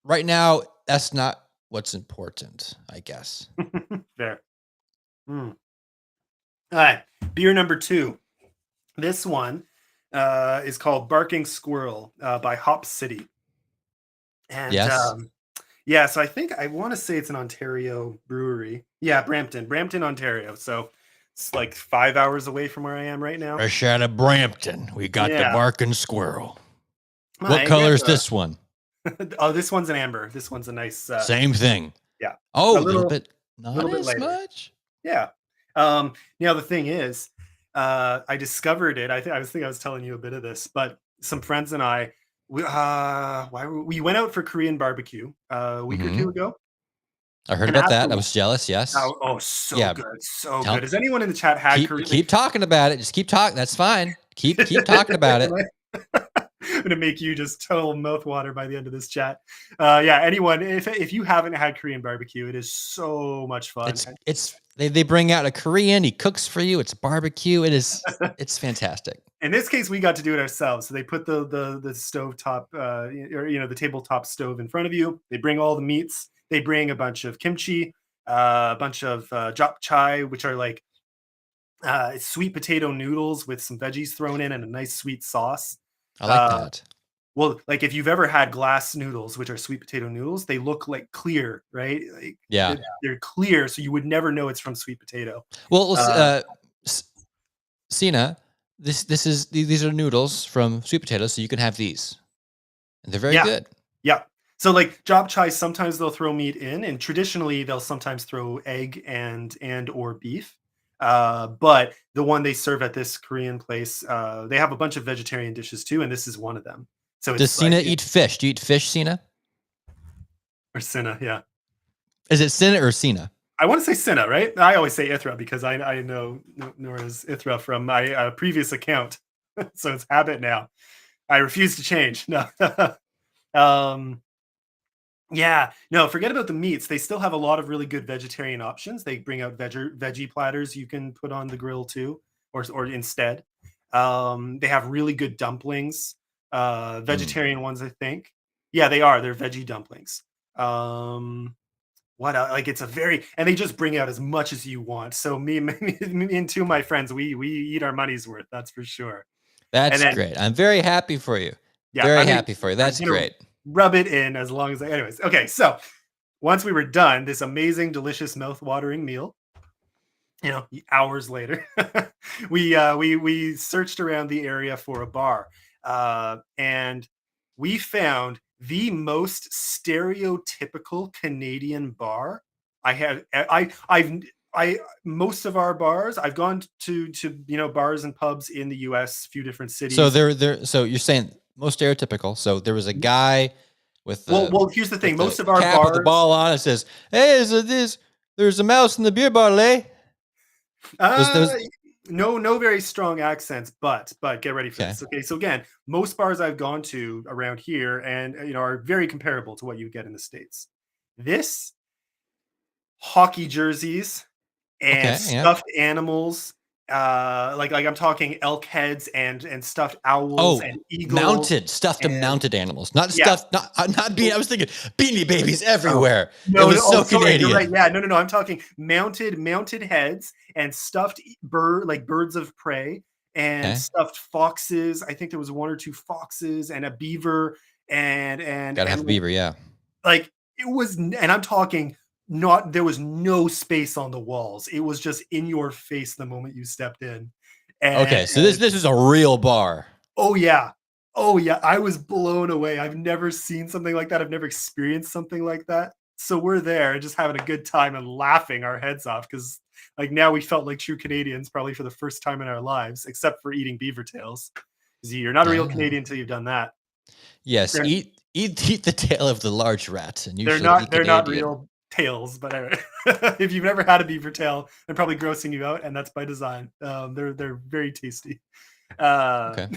right now that's not what's important, I guess. Fair. All right. Beer number 2. This one is called Barking Squirrel by Hop City. And Yes. Yeah, so I want to say it's an Ontario brewery. Yeah, Brampton, Ontario. So it's like 5 hours away from where I am right now. Fresh out of Brampton, we got the Yeah. barking squirrel. What My color is grandpa. this one? Oh, this one's an amber. This one's a nice. Same thing. Yeah, Oh, a a little bit, not little bit as lighter. much. Yeah. Now the thing is, I discovered it. I think I was telling you a bit of this, but some friends and I, we went out for Korean barbecue a week or Mhm. two ago, I heard and about that. I afterwards, was jealous. Yes. so Yeah. good, so Tell good. Has anyone in the chat had Korean? keep talking about it. Just keep talking. That's fine. Keep talking about it. I'm gonna make you just total mouth water by the end of this chat. Yeah, anyone, if you haven't had Korean barbecue, it is so much fun. They bring out a Korean. He cooks for you. It's barbecue. It's fantastic. In this case, we got to do it ourselves. So they put the stove top, or the tabletop stove in front of you. They bring all the meats. They bring a bunch of kimchi, a bunch of japchae, which are like sweet potato noodles with some veggies thrown in and a nice sweet sauce. I like Uh, that. well, like if you've ever had glass noodles, which are sweet potato noodles, they look like clear, right? Like Yeah. they're clear, so you would never know it's from sweet potato. Well, Uh, Sina, these are noodles from sweet potatoes, so you can have these, and they're very yeah, good. yeah. So like japchae, sometimes they'll throw meat in, and traditionally they'll sometimes throw egg and or beef. But the one they serve at this Korean place, they have a bunch of vegetarian dishes too, and this is one of them. So Does it's like Sina eat fish? Do you eat fish, Sina? or Sina, yeah. Is it Sina or Sina? I want to say Sina, right? I always say Ithra because I know Nora's Ithra from my previous account, so it's habit now. I refuse to change. No. um, Yeah, no, forget about the meats. They still have a lot of really good vegetarian options. They bring out veggie platters you can put on the grill too, or instead. They have really good dumplings, Mm. vegetarian ones, I think. Yeah, they are. They're veggie dumplings. What else? Like it's a very and they just bring out as much as you want. So me and two of my friends, we eat our money's worth. That's for sure. And That's then great. I'm very happy for you. yeah, Very happy for you. I'm That's gonna great. rub it in as long as anyways. Okay, so once we were done, this amazing, delicious, mouth-watering meal, hours later, we searched around the area for a bar, and we found the most stereotypical Canadian bar. I most of our bars. I've gone to bars and pubs in the U.S., few different So cities. they're so you're saying most stereotypical. So there was a guy with the Well, here's the thing. Most of our cap with the bars, ball on. It says, "Hey, there's a mouse in the beer bottle, eh?" Uh, Those no very strong accents, but get ready for okay. this. Okay, so again, most bars I've gone to around here and are very comparable to what you get in the States. This hockey jerseys and Okay, yeah. stuffed animals, like I'm talking elk heads and stuffed owls Oh, and eagles stuffed and and mounted animals, not yeah. stuffed, not being. I was thinking Beanie Babies everywhere. It No, no, was oh, so sorry, you're right. Canadian. Yeah, no. I'm talking mounted heads and stuffed like birds of prey and Okay, stuffed foxes. I think there was one or two foxes and a beaver gotta have a beaver. Yeah. like it was, and I'm talking not there was no space on the walls. It was just in your face the moment you stepped in, Okay, so this is a real bar. oh yeah. Oh yeah, I was blown away. I've never seen something like that. I've never experienced something like that. So we're there just having a good time and laughing our heads off because like now we felt like true Canadians probably for the first time in our lives, except for eating beaver tails. Because you're not a real Ah. Canadian until you've done that. Yes, They're, eat the tail of the large rat, and you shall be they're not Canadian. real tails, but anyway, if you've never had a beaver tail, they're probably grossing you out, and that's by design. They're very tasty. Okay,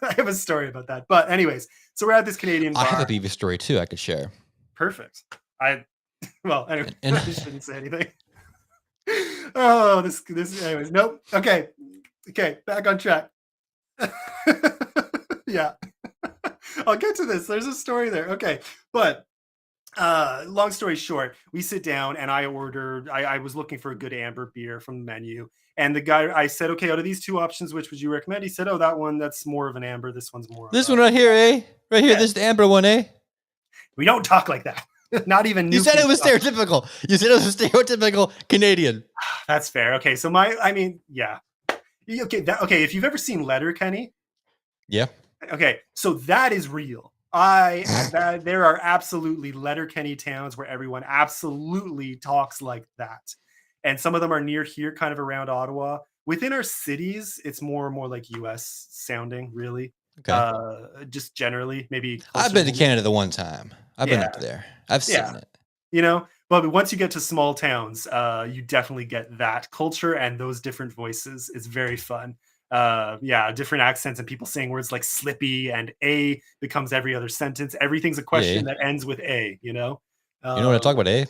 I have a story about that. But anyways, so we're at this Canadian I have a bar. beaver story too. I could share. Perfect. I well, anyway, And I shouldn't say anything. Oh, this anyways. Nope. Okay. Okay, back on track. Yeah. I'll get to this. There's a story there. Okay. But long story short, we sit down and I was looking for a good amber beer from the menu. And the guy, I said, okay, out of these two options, which would you recommend? He said, oh, that one, that's more of an amber. This one's more of this a, one right here, eh? Right here, yeah, this is the amber one, eh? we don't talk like that. Not even You said Newfie it was stuff. stereotypical. You said it was stereotypical Canadian. That's fair. Okay, so yeah. Okay, okay. If you've ever seen Letterkenny, Yeah. okay, so that is real. There are absolutely Letterkenny towns where everyone absolutely talks like that, and some of them are near here, kind of around Ottawa. Within our cities, it's more and more like U.S. sounding, really. Okay. Just generally, maybe I've closer been to to Canada the one time. I've been yeah, up there. I've yeah. seen it. But once you get to small towns, you definitely get that culture and those different voices. It's very fun. Yeah, different accents and people saying words like slippy, and a becomes every other sentence. Everything's a Yeah. question that ends with a, You know what I talk about, eh?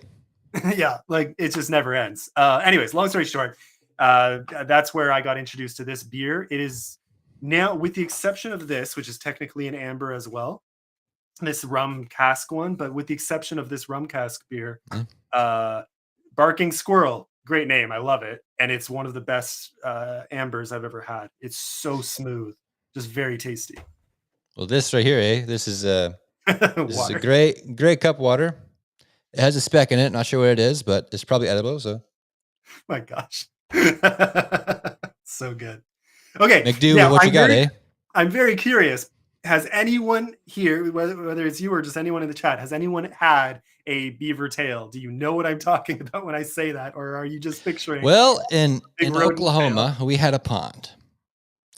yeah, like it just never ends. Anyways, long story short, that's where I got introduced to this beer. It is now, with the exception of this, which is technically an amber as well, this rum cask one, but with the exception of this rum cask beer, Mm. uh, Barking Squirrel, great name, I love it, and it's one of the best ambers I've ever had. It's so smooth, just very tasty. Well, this right here, eh? This is a Water, great cup of water. It has a speck in it. Not sure what it is, but it's probably edible. So my gosh, so good. Okay, make do with now what you got, eh? I'm very curious. Has anyone here, whether it's you or just anyone in the chat, has anyone had a beaver tail? Do you know what I'm talking about when I say that, or are you just picturing Well, in big rodent Oklahoma, we had a pond,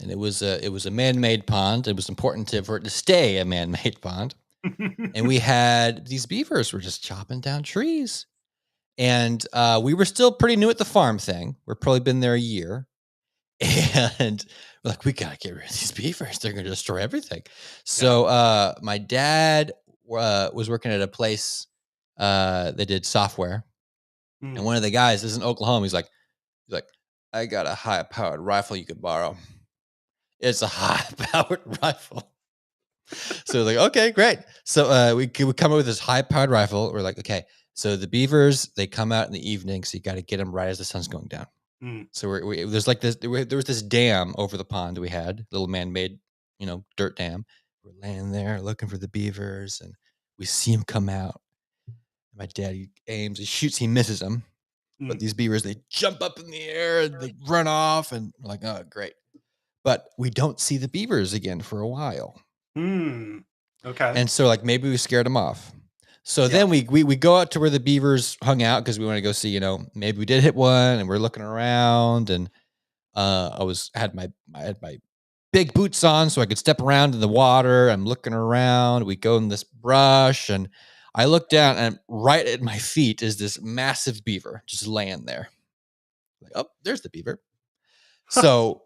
and it was a man-made pond. It was important for it to stay a man-made pond, tail? and we had these beavers were just chopping down trees, and we were still pretty new at the farm thing. We've probably been there a year, and we're like, we gotta get rid of these beavers. They're gonna destroy everything. So my dad was working at a place that did software, and Mm. one of the guys is in Oklahoma. He's like, I got a high powered rifle you could borrow. It's a high powered rifle. So like, okay, great. So we come up with this high powered rifle. We're like, okay, so the beavers, they come out in the evening, so you got to get them right as the sun's going down. Mm. So there's like this. There was this dam over the pond we had, little man-made, dirt dam. We're laying there looking for the beavers, and we see them come out. My dad, he aims, he shoots, he misses them. But Mm. these beavers, they jump up in the air and they run off, and we're like, oh, great. But we don't see the beavers again for a while. Mm. Okay. And so, like, maybe we scared them off. So Yeah. then we go out to where the beavers hung out because we want to go see, maybe we did hit one, and we're looking around, and I had my big boots on so I could step around in the water. I'm looking around. We go in this brush, and I look down, and right at my feet is this massive beaver just laying there. Like, oh, there's the beaver. So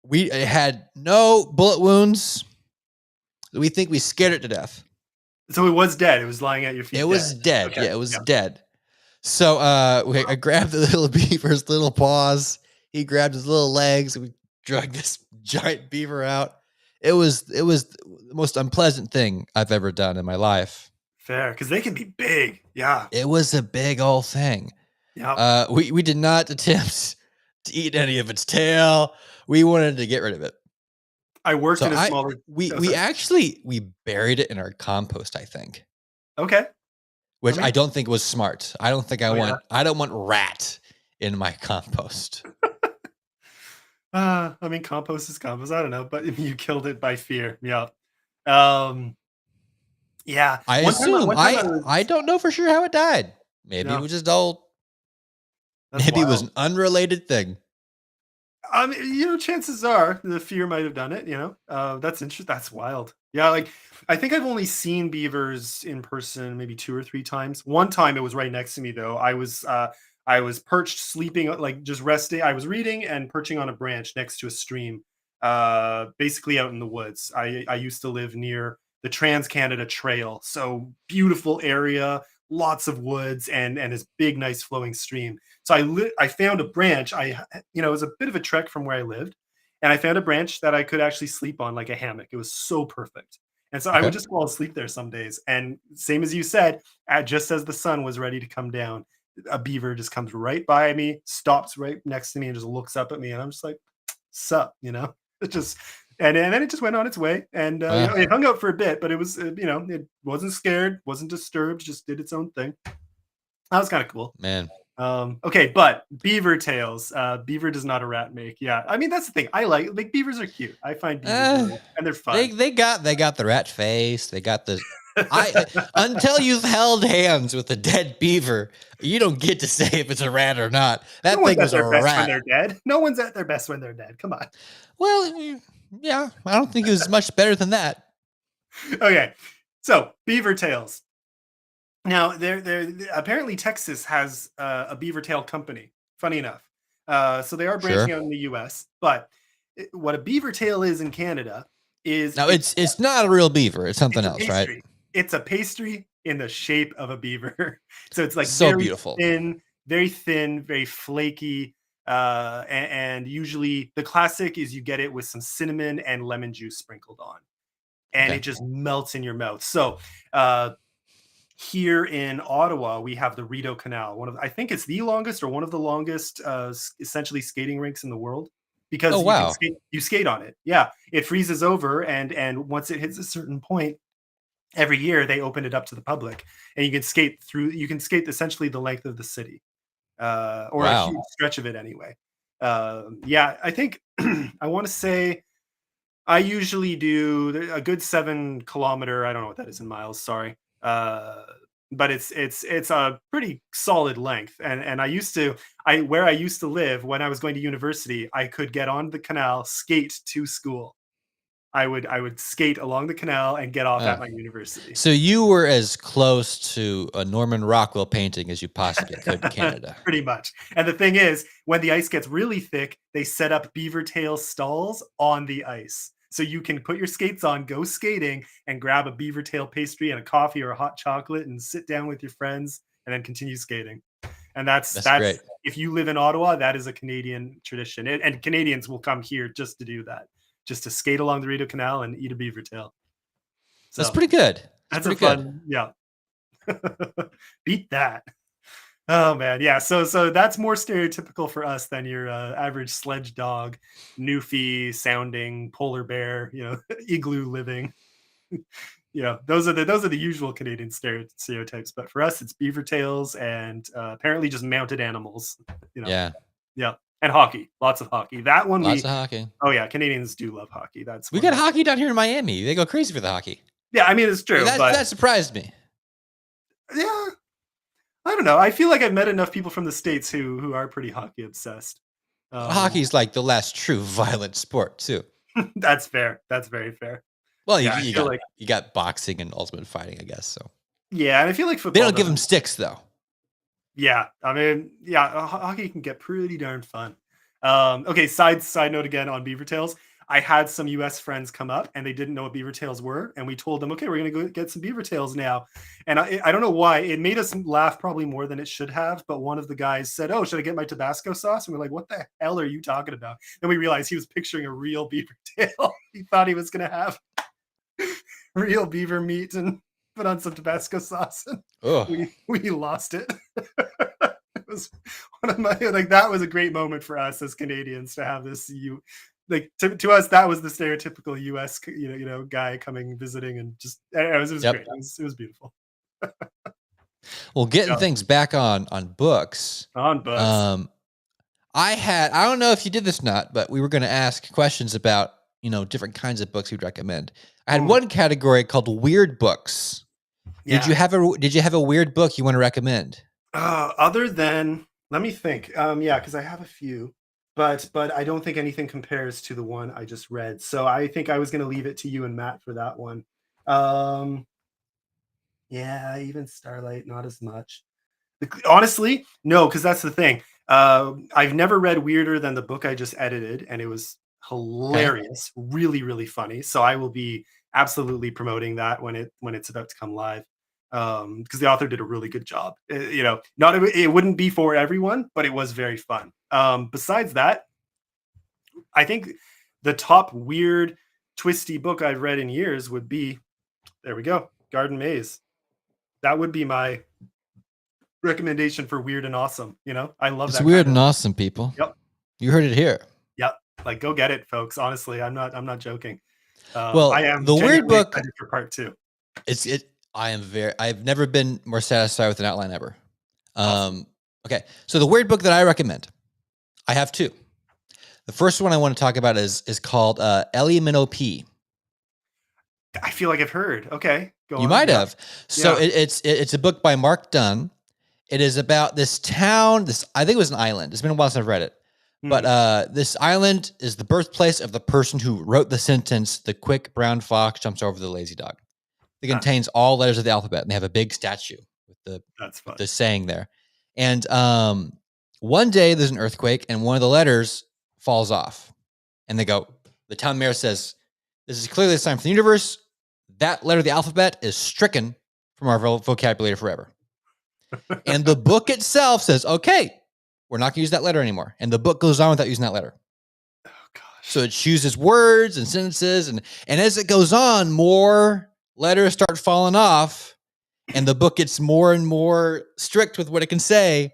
we had no bullet wounds. We think we scared it to death. So it was dead. It was lying at your feet. It was dead. Okay. Yeah, it was dead. So I grabbed the little beaver's little paws. He grabbed his little legs. We dragged this giant beaver out. It was the most unpleasant thing I've ever done in my life. Fair, because they can be big. Yeah. It was a big old thing. Yeah. We did not attempt to eat any of its tail. We wanted to get rid of it. I worked So in a smaller. we sorry. actually buried it in our compost, I think. Okay. Which mean- I don't think was smart. I don't think yeah. I don't want rat in my compost. I mean, compost is compost. I don't know, but you killed it by fear. Yeah. Yeah. I One time assume. was- I don't know for sure how it died. Maybe No. it was just old. That's Maybe it was wild. an unrelated thing. I mean, chances are the fear might have done it. That's interesting. That's wild. Yeah, like I think I've only seen beavers in person maybe 2 or 3 times. One time it was right next to me though. I was perched, sleeping, like just resting. I was reading and perching on a branch next to a stream, basically out in the woods. I used to live near the Trans Canada Trail, so beautiful area, lots of woods, and this big, nice flowing stream. So I found a branch. It was a bit of a trek from where I lived, and I found a branch that I could actually sleep on like a hammock. It was so perfect. And so I would Okay. just fall asleep there some days. And same as you said, just as the sun was ready to come down, a beaver just comes right by me, stops right next to me, and just looks up at me, and I'm just like, "Sup?" It just and then it just went on its way, and Well, it hung out for a bit, but it was it wasn't scared, wasn't disturbed, just did its own thing. That was kind of cool. man. Okay, but beaver tails. Beaver does not a rat make. Yeah, I mean that's the thing. I like beavers are cute. I find beavers Uh, really, and they're they fun. they got they got the rat face. They got the until you've held hands with a dead beaver, you don't get to say if it's a rat or not. No That one's thing at was a their best when rat. they're dead. No one's at their best when they're dead. Come on. Well, yeah, I don't think it was much better than that. Okay, so beaver tails. Now, there apparently Texas has a beaver tail company. Funny enough, so they are branching Sure. out in the U.S. But what a beaver tail is in Canada is Now it's not a real beaver. It's something it's a else, right? pastry. It's a pastry in the shape of a beaver. So it's like So beautiful. very thin, very flaky. And usually the classic is you get it with some cinnamon and lemon juice sprinkled on, and Okay. it just melts in your mouth. So here in Ottawa, we have the Rideau Canal. I think it's the longest or one of the longest, essentially skating rinks in the world Oh because wow. you skate on it. Yeah, it freezes over, and once it hits a certain point, every year they open it up to the public, and you can skate through. You can skate essentially the length of the city, or a Wow. huge stretch of it anyway. Yeah, I think I want to say I usually do a good 7 kilometer. I don't know what that is in miles. Sorry, uh, but it's a pretty solid length. And I used to where I used to live when I was going to university, I could get on the canal, skate to school. I would skate along the canal and get off Uh, at my university. so you were as close to a Norman Rockwell painting as you possibly could in Canada. Pretty much. And the thing is, when the ice gets really thick, they set up beaver tail stalls on the ice. So you can put your skates on, go skating, and grab a beaver tail pastry and a coffee or a hot chocolate and sit down with your friends and then continue skating. And That's that's great. if you live in Ottawa, that is a Canadian tradition. And Canadians will come here just to do that, just to skate along the Rideau Canal and eat a beaver tail. That's So pretty good. That's that's a pretty good. fun, yeah. Beat that. Oh man, yeah. So that's more stereotypical for us than your average sledge dog, Newfie sounding polar bear, igloo living. Those are the usual Canadian stereotypes. But for us, it's beaver tails and apparently just mounted animals. You know, Yeah. yeah, and hockey, lots of hockey. That one Lots of hockey. oh yeah, Canadians do love hockey. That's We one got that, hockey down here in Miami. They go crazy for the hockey. yeah. I mean, it's true, That but that surprised me. yeah, I don't know. I feel like I've met enough people from the states who are pretty hockey obsessed. Um, Hockey's like the last true violent sport too. That's fair. That's very fair. Well, Yeah, you, I you feel got like you got boxing and ultimate fighting, I guess. So yeah, and I feel like they football don't give them doesn't. sticks though. Yeah, I mean, yeah, hockey can get pretty darn fun. Okay, side note again on beaver tails. I had some U.S. friends come up and they didn't know what beaver tails were, and we told them, okay, we're gonna go get some beaver tails now. And I don't know why it made us laugh probably more than it should have. But one of the guys said, "Oh, should I get my Tabasco sauce?" And we're like, "What the hell are you talking about?" Then we realized he was picturing a real beaver tail. He thought he was gonna have real beaver meat and put on some Tabasco sauce. And Oh, we lost it. It was one of my like that was a great moment for us as Canadians to have this like to us that was the stereotypical US guy coming visiting and just it was great. yep. It was beautiful. Well, getting Yeah, things back on books. on books. Um, I don't know if you did this or not, but we were going to ask questions about different kinds of books you'd recommend. I had Mm, one category called weird books. Did yeah. you have a weird book you want to recommend? Other than let me think. Yeah, because I have a few, but I don't think anything compares to the one I just read. So I think I was gonna leave it to you and Matt for that one. Um, yeah, even Starlight, not as much. Honestly, no, because that's the thing. I've never read weirder than the book I just edited, and it was Okay. hilarious, really, really funny. So I will be absolutely promoting that when it's about to come live, because the author did a really good job. Not it wouldn't be for everyone, but it was very fun. Besides that, I think the top weird, twisty book I've read in years would be there we go, Garden Maze. That would be my recommendation for weird and awesome. I love It's that weird kind of. and awesome, people. Yep. You heard it here. Yep. Like, go get it, folks. Honestly, I'm not joking. I Well, am the weird genuinely book, excited for part two. it's it. I've never been more satisfied with an outline ever. Awesome. Okay, so the weird book that I recommend, I have two. The first one I want to talk about is called LMNOP. I feel like I've heard. Okay, go You on. might Yeah, have. So yeah. it's a book by Mark Dunn. It is about this town. This, I think it was an island. It's been a while since I've read it. But Hmm. this island is the birthplace of the person who wrote the sentence, "The quick brown fox jumps over the lazy dog." It Huh, contains all letters of the alphabet, and they have a big statue that's with fun. the saying there. And one day there's an earthquake, and one of the letters falls off. And they go, the town mayor says, "This is clearly a sign from the universe. That letter of the alphabet is stricken from our vocabulary forever." And the book itself says, "Okay, we're not going to use that letter anymore." And the book goes on without using that letter. Oh So gosh. it chooses words and sentences, and as it goes on, more letters start falling off, and the book gets more and more strict with what it can say.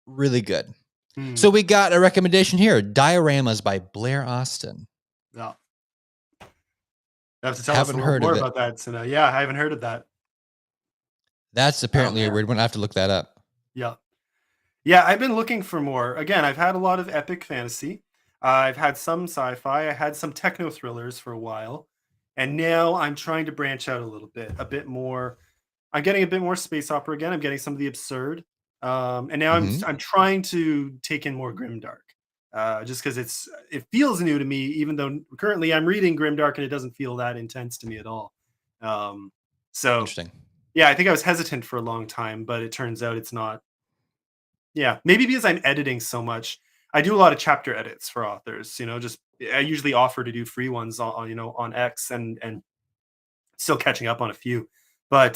Really good. Hmm. So we got a recommendation here: Dioramas by Blair Austin. Yeah. You have to tell us a Haven't little heard of more it. about that. So, yeah, I haven't heard of that. That's Oh apparently a man. weird one. I have to look that up. Yeah. Yeah, I've been looking for more. Again, I've had a lot of epic fantasy. I've had some sci-fi. I had some techno thrillers for a while, and now I'm trying to branch out a bit more. I'm getting a bit more space opera again. I'm getting some of the absurd, and now I'm Hmm. I'm trying to take in more grimdark, just because it feels new to me. Even though currently I'm reading grimdark and it doesn't feel that intense to me at all. Um, so Interesting. yeah, I think I was hesitant for a long time, but it turns out it's not. Yeah, maybe because I'm editing so much. I do a lot of chapter edits for authors, just I usually offer to do free ones on X and still catching up on a few. But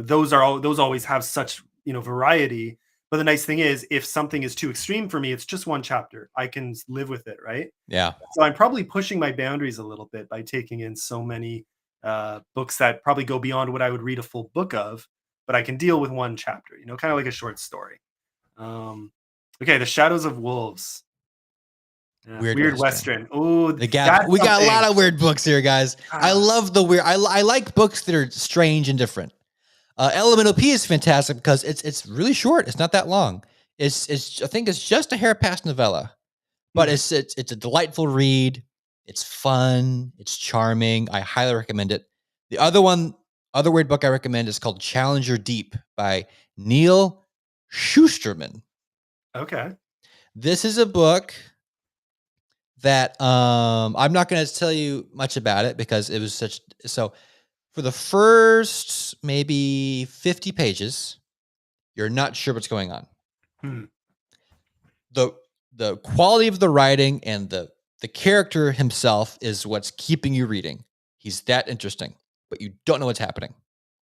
those always have such, variety. But the nice thing is if something is too extreme for me, it's just one chapter. I can live with it, right? Yeah. So I'm probably pushing my boundaries a little bit by taking in so many books that probably go beyond what I would read a full book of, but I can deal with one chapter, kind of like a short story. Um, okay, The Shadows of Wolves. Yeah, Weird Weird Western. Western. Oh, The gap. that's We got a lot something. of weird books here, guys. I Ah, love the weird. I like books that are strange and different. Elemental P is fantastic because it's really short. It's not that long. It's I think it's just a hair past novella, but mhm. it's a delightful read. It's fun. It's charming. I highly recommend it. The other weird book I recommend is called Challenger Deep by Neil Schusterman. Okay. This is a book that I'm not going to tell you much about it because it was such so for the first maybe 50 pages, you're not sure what's going on. Hmm. The the quality of the writing and the character himself is what's keeping you reading. He's that interesting, but you don't know what's happening.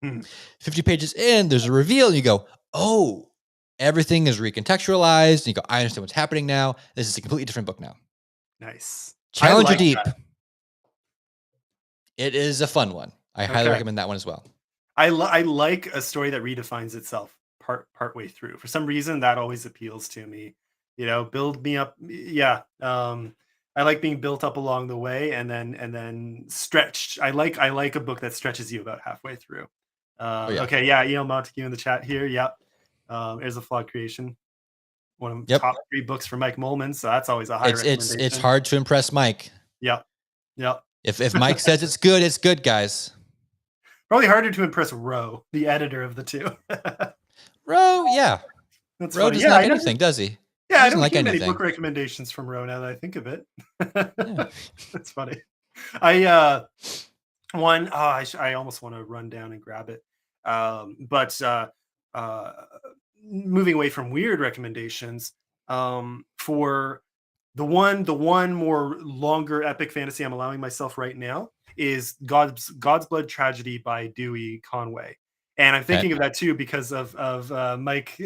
Hmm. 50 pages in, there's a reveal, and you go, "Oh, everything is recontextualized." And you go, "I understand what's happening now. This is a completely different book now." Nice. I Challenger like Deep. that. It is a fun one. I highly Okay. recommend that one as well. I like a story that redefines itself partway through. For some reason, that always appeals to me. Build me up. Yeah. I like being built up along the way and then stretched. I like a book that stretches you about halfway through. Oh yeah. Okay, yeah, Montague in the chat here. Yep. There's a flawed creation. One of the Yep. top 3 books for Mike Molman, so that's always a high It's recommendation. hard to impress Mike. Yep. Yep. If Mike says it's good, guys. Probably harder to impress Roe, the editor of the two. Ro, yeah. That's Ro funny. doesn't like anything, does he? Yeah, He I doesn't don't like hear many book anything. recommendations from Ro now that I think of it. Yeah. That's funny. I almost want to run down and grab it. But uh, moving away from weird recommendations, for the one more longer epic fantasy I'm allowing myself right now is God's Blood Tragedy by Dewey Conway. And I'm Okay. thinking of that too because of Mike.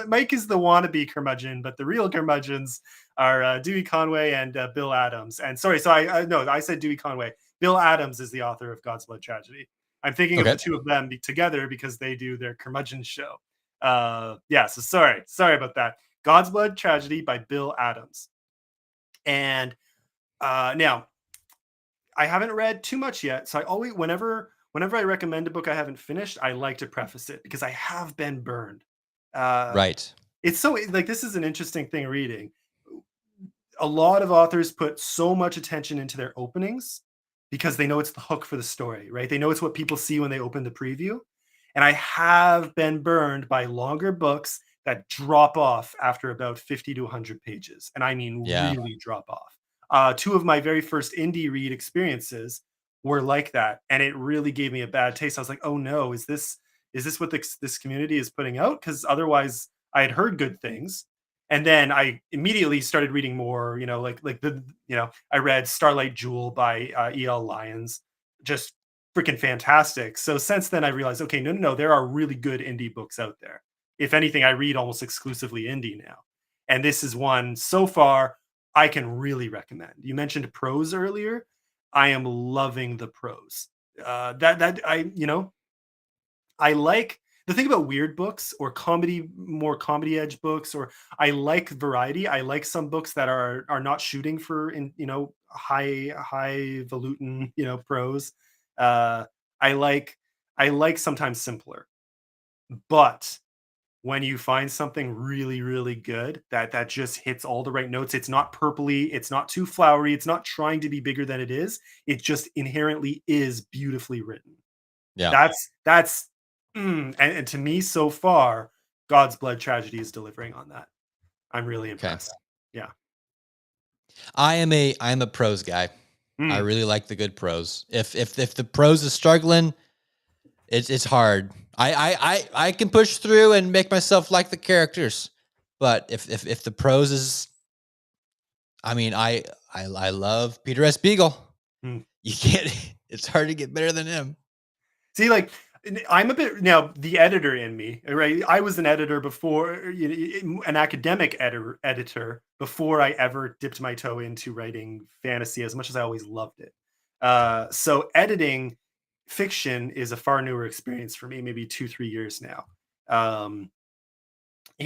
Mike is the wannabe curmudgeon, but the real curmudgeons are Dewey Conway and Bill Adams. And sorry, so I said Dewey Conway. Bill Adams is the author of God's Blood Tragedy. I'm thinking of the Okay. two of them together because they do their curmudgeon show. Yeah, so sorry about that. God's Blood Tragedy by Bill Adams. And now I haven't read too much yet, so I always whenever I recommend a book I haven't finished, I like to preface it because I have been burned. Uh, Right. it's so like this is an interesting thing reading. A lot of authors put so much attention into their openings because they know it's the hook for the story, right? They know it's what people see when they open the preview. And I have been burned by longer books that drop off after about 50 to 100 pages. And I mean, Yeah. really drop off. Two of my very first indie read experiences were like that. And it really gave me a bad taste. I was like, oh no, is this what this community is putting out? Because otherwise I had heard good things, and then I immediately started reading more. I read Starlight Jewel by E.L. Lyons, just freaking fantastic. So since then, I realized, okay, no, there are really good indie books out there. If anything, I read almost exclusively indie now, and this is one so far I can really recommend. You mentioned prose earlier. I am loving the prose. That I like the thing about weird books or comedy, more comedy edge books, or I like variety. I like some books that are not shooting for highfalutin prose. Uh, I like I like sometimes simpler, but when you find something really really good that just hits all the right notes, it's not purpley, it's not too flowery, it's not trying to be bigger than it is. It just inherently is beautifully written. Yeah. That's and to me so far, God's Blood Tragedy is delivering on that. I'm really Okay. impressed. Yeah. I am a prose guy. I Mm, really like the good prose. If the prose is struggling, it's hard. I can push through and make myself like the characters, but if the prose is, I mean, I love Peter S. Beagle. mm. You can't. It's hard to get better than him. See, like I'm a bit now the editor in me, right? I was an editor before, an academic editor before I ever dipped my toe into writing fantasy. As much as I always loved it, so editing fiction is a far newer experience for me. Maybe 2 3 years now. Um,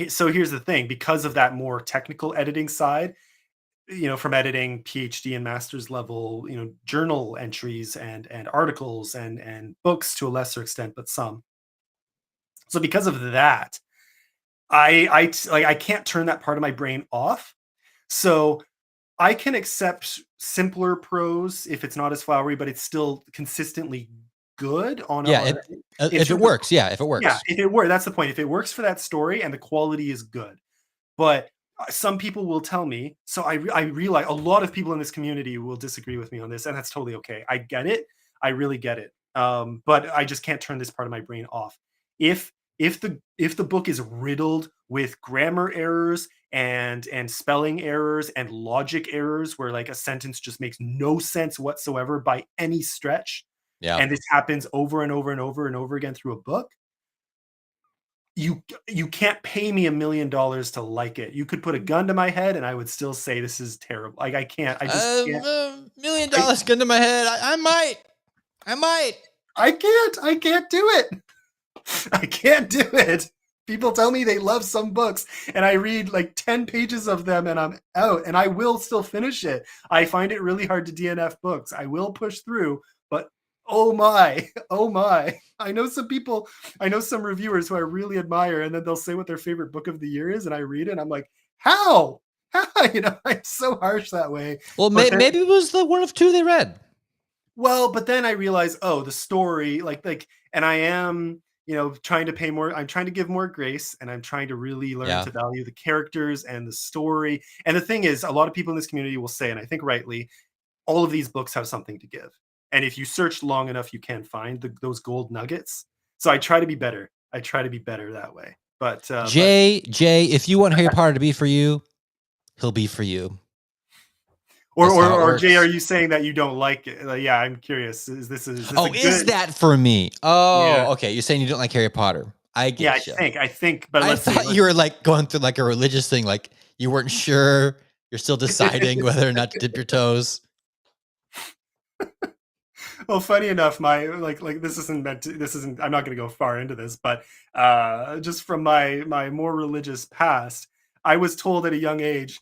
so here's the thing: because of that more technical editing side, from editing PhD and master's level, journal entries and articles and books to a lesser extent, but some. So because of that, I can't turn that part of my brain off. So I can accept simpler prose if it's not as flowery, but it's still consistently good Yeah, in if it terms of, works. Yeah, if it yeah, works. if it works, that's the point. If it works for that story and the quality is good. But some people will tell me, so I realize a lot of people in this community will disagree with me on this, and that's totally okay. I get it. I really get it. But I just can't turn this part of my brain off. If if the book is riddled with grammar errors and spelling errors and logic errors where like a sentence just makes no sense whatsoever by any stretch, Yeah. and this happens over and over and over and over again through a book, you can't pay me $1 million to like it. You could put a gun to my head and I would still say this is terrible. Like I can't. I just can't. Million I dollars gun to my head. I might. I can't do it. I can't do it. People tell me they love some books and I read like 10 pages of them and I'm out, and I will still finish it. I find it really hard to DNF books. I will push through, but oh my, oh my. I know some reviewers who I really admire, and then they'll say what their favorite book of the year is, and I read it and I'm like, how? How? I'm so harsh that way. Well, But then maybe it was the one of two they read. Well, but then I realize, oh, the story, and I am, trying to pay more. I'm trying to give more grace, and I'm trying to really learn Yeah. to value the characters and the story. And the thing is, a lot of people in this community will say, and I think rightly, all of these books have something to give. And if you search long enough, you can find those gold nuggets. So I try to be better. I try to be better that way. But Jay, if you want Harry Potter to be for you, he'll be for you. or That's how it or Jay, are works. you saying that you don't like it? Yeah, I'm curious. Is this Oh, a is good? that for me? Yeah, Oh, okay. You're saying you don't like Harry Potter. I yeah. I get you. think I think, but I let's see. thought you were like going through like a religious thing, like you weren't sure. You're still deciding whether or not to dip your toes. Well, funny enough, my this isn't meant to, this isn't I'm not going to go far into this, but just from my more religious past, I was told at a young age,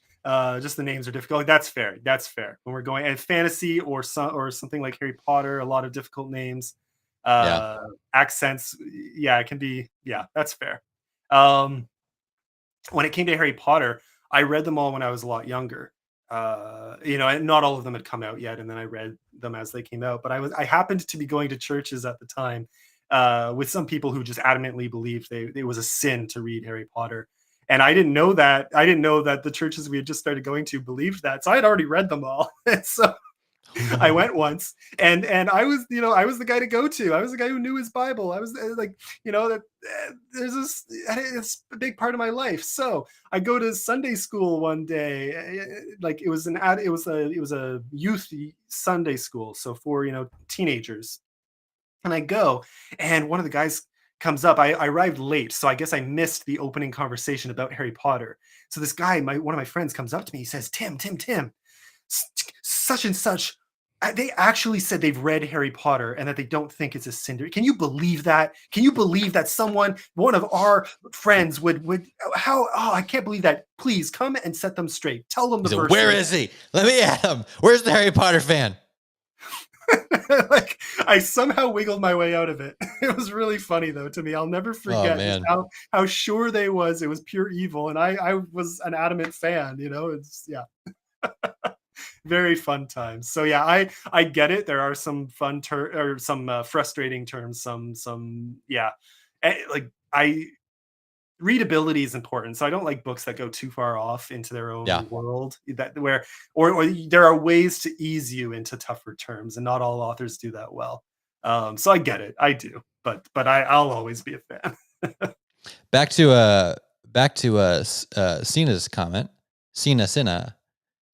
Just the names are difficult. Like, that's fair. That's fair. When we're going and fantasy or something like Harry Potter, a lot of difficult names, Yeah. uh, accents. Yeah, it can be. Yeah, that's fair. Um, when it came to Harry Potter, I read them all when I was a lot younger. And not all of them had come out yet, and then I read them as they came out. But I happened to be going to churches at the time with some people who just adamantly believed it was a sin to read Harry Potter. And I didn't know that. I didn't know that the churches we had just started going to believed that. So I had already read them all. And so Oh I no. went once, and I was the guy to go to. I was the guy who knew his Bible. I was like, that there's this. It's a big part of my life. So I go to Sunday school one day. Like it was a youth Sunday school, so for teenagers. And I go, and one of the guys comes up. I arrived late, so I guess I missed the opening conversation about Harry Potter. So this guy, one of my friends, comes up to me. He says, Tim, such and such. They actually said they've read Harry Potter and that they don't think it's a cinder. Can you believe that? Can you believe that one of our friends would how? Oh, I can't believe that. Please come and set them straight. Tell them He the said, verse. "Where is he? Let me at him. Where's the Harry Potter fan?" Like, I somehow wiggled my way out of it. It was really funny though to me. I'll never Oh forget just man. how sure they was it was pure evil, and I was an adamant fan. It's yeah. Very fun times. So yeah, I get it. There are some or some frustrating terms. Some yeah, like I readability is important. So I don't like books that go too far off into their Yeah. own world. That where or there are ways to ease you into tougher terms, and not all authors do that well. So I get it. I do, but I'll always be a fan. Back to Cena's comment, Cena,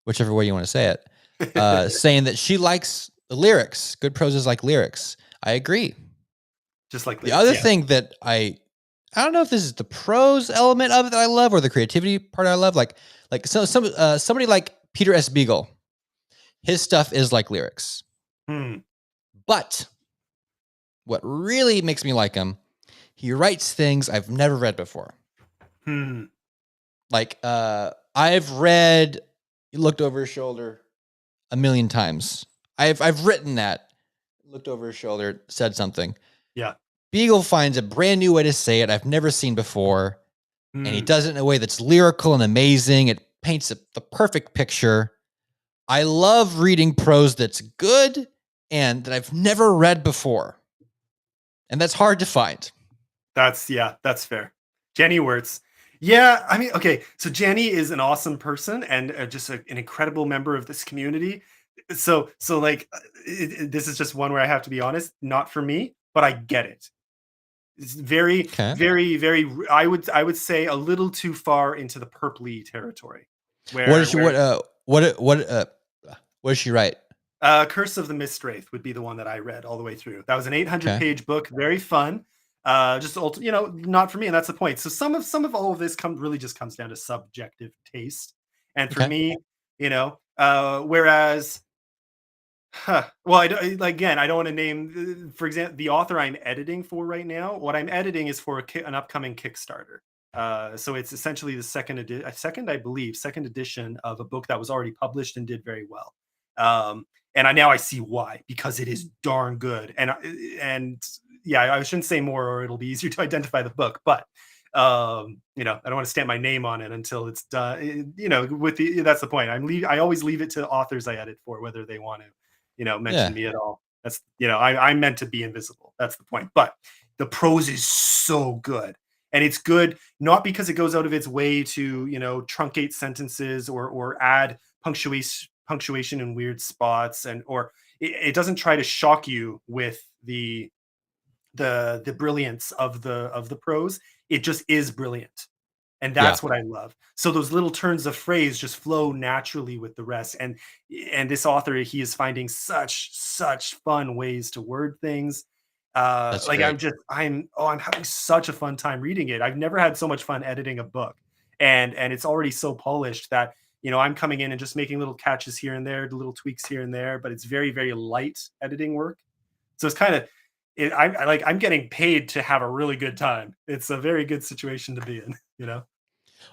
whichever way you want to say it, saying that she likes the lyrics. Good prose is like lyrics. I agree. Just like The lyrics. other Yeah. thing that I don't know if this is the prose element of it that I love or the creativity part I love. Like somebody like Peter S. Beagle, his stuff is like lyrics. Hmm. But what really makes me like him, he writes things I've never read before. Hmm. Like I've read He Looked Over His Shoulder a million times. I've written that, looked over his shoulder, said something. Yeah. Beagle finds a brand new way to say it I've never seen before, and he Hmm. does it in a way that's lyrical and amazing. It paints the perfect picture. I love reading prose that's good and that I've never read before. And that's hard to find. That's fair. Jenny Wirtz. Yeah, I mean, okay, so Jenny is an awesome person and just an incredible member of this community. So like, this is just one where I have to be honest, not for me, but I get it. It's very, Okay. very, very. I would say a little too far into the purpley territory. What Where did she where what does she write? Curse of the Mist Wraith would be the one that I read all the way through. That was an 800 Okay. page book, very fun. Just not for me, and that's the point. So some of all of this really just comes down to subjective taste, and for Okay. me, whereas, well, again, I don't want to name, for example, the author I'm editing for right now. What I'm editing is for an upcoming Kickstarter. So it's essentially the second edition of a book that was already published and did very well. And now I see why, because it is darn good. And yeah, I shouldn't say more, or it'll be easier to identify the book. But I don't want to stamp my name on it until it's done. That's the point. I always leave it to authors I edit for whether they want to, Yeah. mention me at all. That's I'm meant to be invisible. That's the point. But the prose is so good. And it's good not because it goes out of its way to, truncate sentences or add punctuation in weird spots, or it doesn't try to shock you with the brilliance of the prose. It just is brilliant. And Yeah. that's what I love. So those little turns of phrase just flow naturally with the rest. And this author, he is finding such fun ways to word things. That's Like, great. I'm having such a fun time reading it. I've never had so much fun editing a book. And it's already so polished that I'm coming in and just making little catches here and there, little tweaks here and there, but it's very, very light editing work. So it's kind of I'm getting paid to have a really good time. It's a very good situation to be in.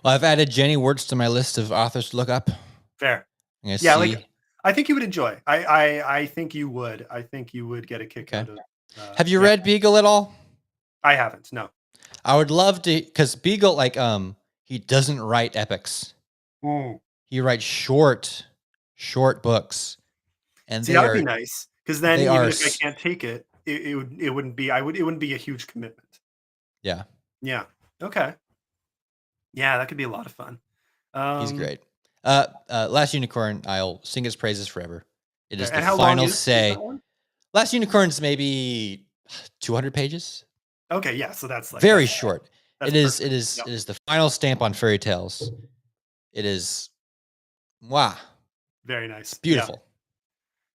Well, I've added Jenny Wirtz to my list of authors to look up. Fair. I'm gonna Yeah, like see. I think you would enjoy. I think you would. I think you would get a kick Okay. out of. Have you Yeah, read Beagle at all? I haven't. No. I would love to, because Beagle, like, he doesn't write epics. Mm. He writes short books, and See, that would be nice because then they even are if I can't take it, it wouldn't be it wouldn't be a huge commitment. yeah, Yeah. Okay. Yeah, that could be a lot of fun. he's Um, great. Last Unicorn, I'll sing his praises forever. It is Fair. the And how long final is say. that one? Last Unicorn's maybe 200 pages. Okay, yeah. So that's like Very short. that's It is. perfect. It is. Yep. It is the final stamp on fairy tales. It is. Wow. Very It's nice. Yeah. beautiful.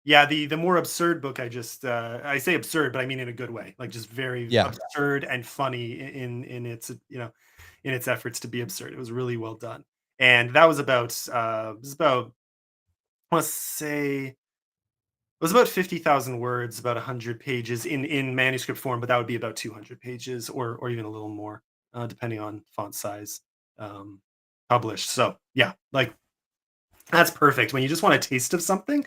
Yeah, the more absurd book I say absurd, but I mean in a good way, like just very Yeah. absurd and funny in its in its efforts to be absurd. It was really well done, and that was about I want to say it was about 50,000 words, about 100 pages in manuscript form, but that would be about 200 pages or even a little more, depending on font size. Um, Published. So yeah, like that's perfect when you just want a taste of something.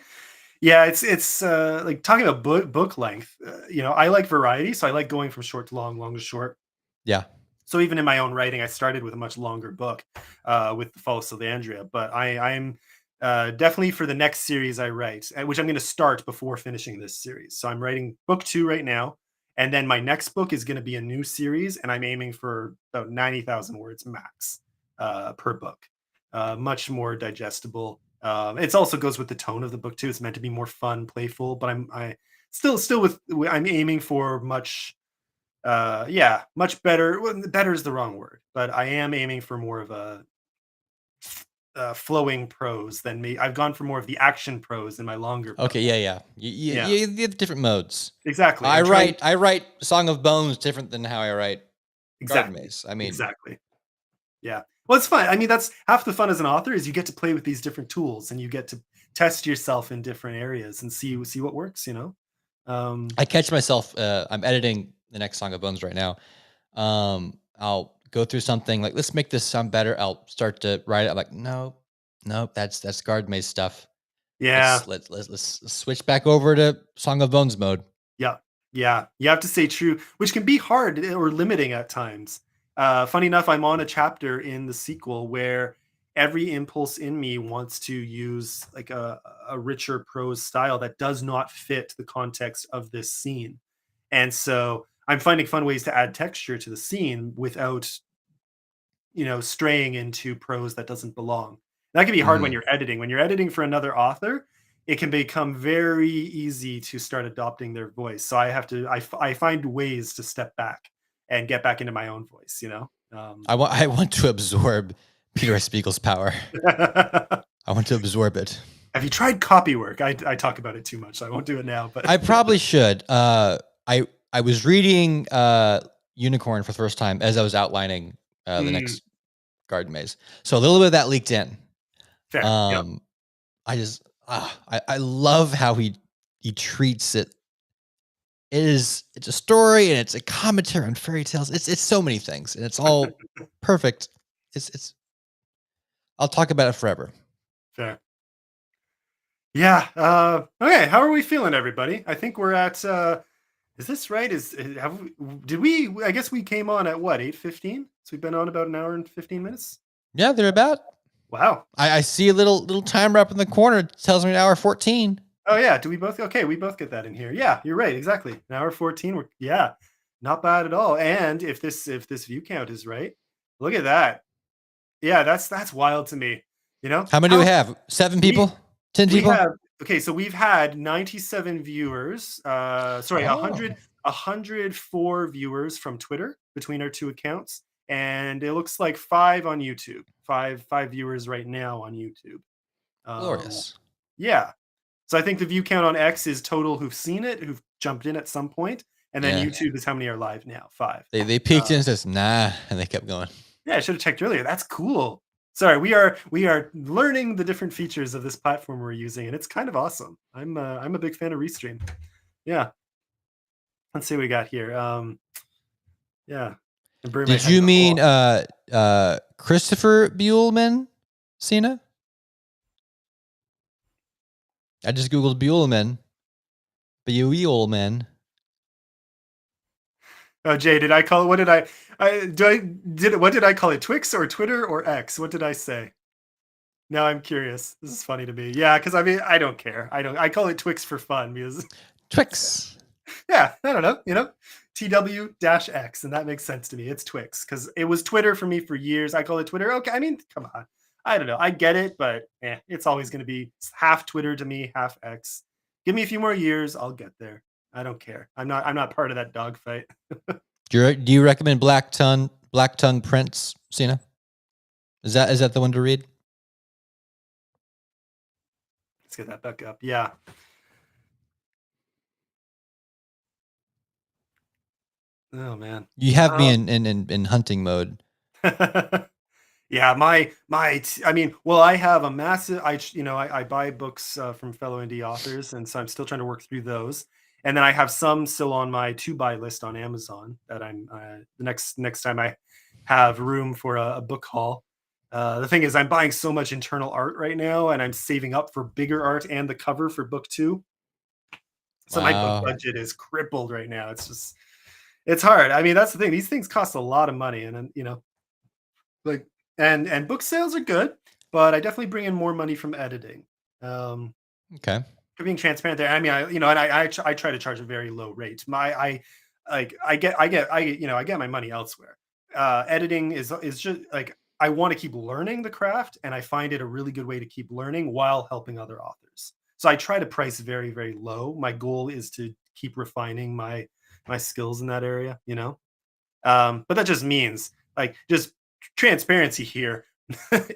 Yeah, it's like talking about book length. I like variety, so I like going from short to long, long to short. Yeah. So even in my own writing, I started with a much longer book with the Fall of Sylvandria. But I'm definitely for the next series I write, which I'm going to start before finishing this series. So I'm writing book 2 right now, and then my next book is going to be a new series, and I'm aiming for about 90,000 words max per book. Much more digestible. It also goes with the tone of the book too. It's meant to be more fun, playful, but I still I'm aiming for much yeah, much better. Well, better is the wrong word, but I am aiming for more of a flowing prose than me. I've gone for more of the action prose in my longer Okay. book. Yeah. Yeah. Yeah, You have different modes. exactly. I I'm trying write. I write Song of Bones different than how I write Garden exactly, Maze. I mean, exactly. Yeah. Well, it's fun. I mean, that's half the fun as an author is you get to play with these different tools and you get to test yourself in different areas and see what works. Um, I catch myself. I'm editing the next Song of Bones right now. I'll go through something like, let's make this sound better. I'll start to write it. I'm like, no, no, that's Garden Maze stuff. yeah. Let's switch back over to Song of Bones mode. Yeah, yeah, you have to stay true, which can be hard or limiting at times. Funny enough, I'm on a chapter in the sequel where every impulse in me wants to use like a richer prose style that does not fit the context of this scene. And so I'm finding fun ways to add texture to the scene without, straying into prose that doesn't belong. That can be hard when Mhm. you're editing. When you're editing for another author, it can become very easy to start adopting their voice. So I find ways to step back and get back into my own voice. I want to absorb Peter S. Spiegel's power. I want to absorb it. Have you tried copy work? I talk about it too much, so I won't do it now. But I probably should. I was reading Unicorn for the first time as I was outlining the Mm, next Garden Maze. So a little bit of that leaked in. fair. Yep. Um, I just I love how he treats it. It's a story and it's a commentary on fairy tales. It's so many things and it's all perfect. It's I'll talk about it forever. Fair. Yeah. Okay. How are we feeling, everybody? I think we're at. Is this right? Have we, did we? I guess we came on at what 8:15. So we've been on about an hour and 15 minutes. Yeah, they're about. Wow. I see a little timer up in the corner. It tells me an hour 14. Oh yeah. Do we both? Okay, we both get that in here. Yeah, you're right. Exactly. An hour 14. Yeah, not bad at all. And if this view count is right, look at that. Yeah, that's wild to me. How many do we have? 7 We people? 10 we people? have okay. So we've had 97 viewers. Sorry, Oh. 104 viewers from Twitter between our two accounts, and it looks like 5 on YouTube. Five viewers right now on YouTube. Um, Glorious. yeah. So I think the view count on X is total who've seen it, who've jumped in at some point, and then Yeah. YouTube is how many are live now. 5. They peeked in and says, nah, and they kept going. Yeah, I should have checked earlier. That's cool. Sorry, we are learning the different features of this platform we're using, and it's kind of awesome. I'm a big fan of Restream. Yeah. Let's see what we got here. Yeah. Did you mean Christopher Buehlman, Cena? I just googled Buehlman. Buehlman. Oh, Jay, did I call it? What did what did I call it? Twix or Twitter or X? What did I say? Now I'm curious. This is funny to me. Yeah, because I mean, I don't care. I call it Twix for fun because Twix. Yeah, I don't know. TW-X, and that makes sense to me. It's Twix because it was Twitter for me for years. I call it Twitter. Okay, I mean, come on. I don't know. I get it, but it's always going to be half Twitter to me, half X. Give me a few more years, I'll get there. I don't care. I'm not part of that dogfight. Do you recommend Black Tongue Prince, Cena? Is that the one to read? Let's get that back up. Yeah. Oh man. You have me in hunting mode. Yeah, I mean, well, I have a massive, I buy books from fellow indie authors, and so I'm still trying to work through those. And then I have some still on my to buy list on Amazon that I'm the next time I have room for a book haul. The thing is, I'm buying so much internal art right now, and I'm saving up for bigger art and the cover for book 2. So my book budget is crippled right now. It's hard. I mean, that's the thing. These things cost a lot of money, and like and book sales are good, but I definitely bring in more money from editing. Okay. For being transparent there, I mean, I try to charge a very low rate. I get my money elsewhere. Editing is just like I want to keep learning the craft, and I find it a really good way to keep learning while helping other authors. So I try to price very, very low. My goal is to keep refining my skills in that area, but that just means just transparency here.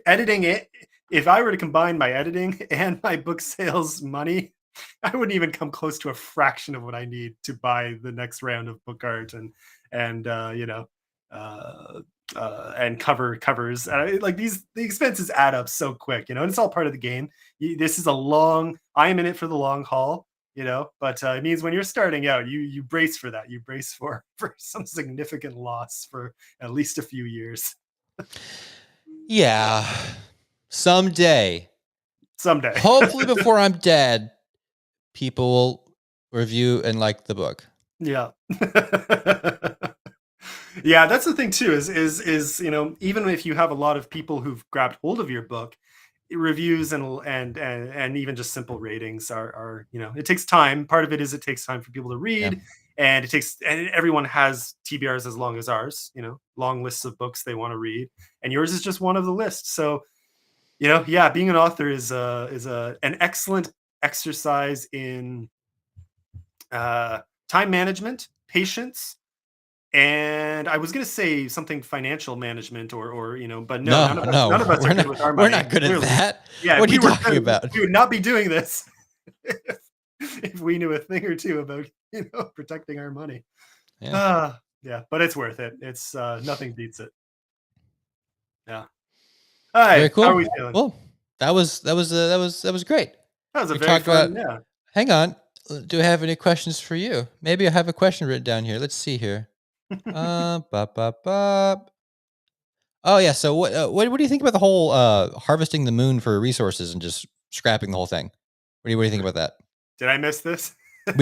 Editing it, if I were to combine my editing and my book sales money, I wouldn't even come close to a fraction of what I need to buy the next round of book art and covers. The expenses add up so quick, and it's all part of the game. I am in it for the long haul, but it means when you're starting out, you brace for that. You brace for some significant loss for at least a few years. Yeah. Someday. Hopefully before I'm dead, people will review and like the book. Yeah. Yeah, that's the thing too, is even if you have a lot of people who've grabbed hold of your book, reviews and even just simple ratings are it takes time. Part of it is it takes time for people to read. Yeah. And everyone has TBRs as long as ours, long lists of books they want to read, and yours is just one of the lists. So, being an author is an excellent exercise in time management, patience, and I was going to say something financial management or but none of us are good with our money. We're not good at that. Yeah, what are you talking about? We would not be doing this if we knew a thing or two about protecting our money. Yeah, but it's worth it. It's nothing beats it. Yeah. All right. Very cool. How are we feeling? Well, that was great. That was a very fun. Yeah. Hang on. Do I have any questions for you? Maybe I have a question written down here. Let's see here. Oh yeah. So what do you think about the whole harvesting the moon for resources and just scrapping the whole thing? What do you think about that? Did I miss this? It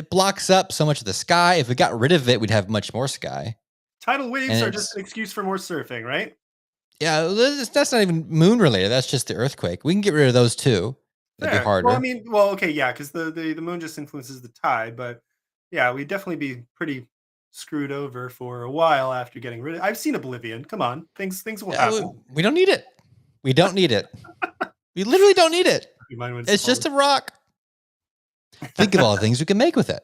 blocks up so much of the sky. If we got rid of it, we'd have much more sky. Tidal waves are just an excuse for more surfing, right? Yeah, that's not even moon related. That's just the earthquake. We can get rid of those too. That'd be harder. Well, okay, yeah, because the moon just influences the tide, but yeah, we'd definitely be pretty screwed over for a while after getting rid of it. I've seen Oblivion. Come on, things will happen. We don't need it. We don't need it. We literally don't need it. It's just a rock. Think of all the things we can make with it.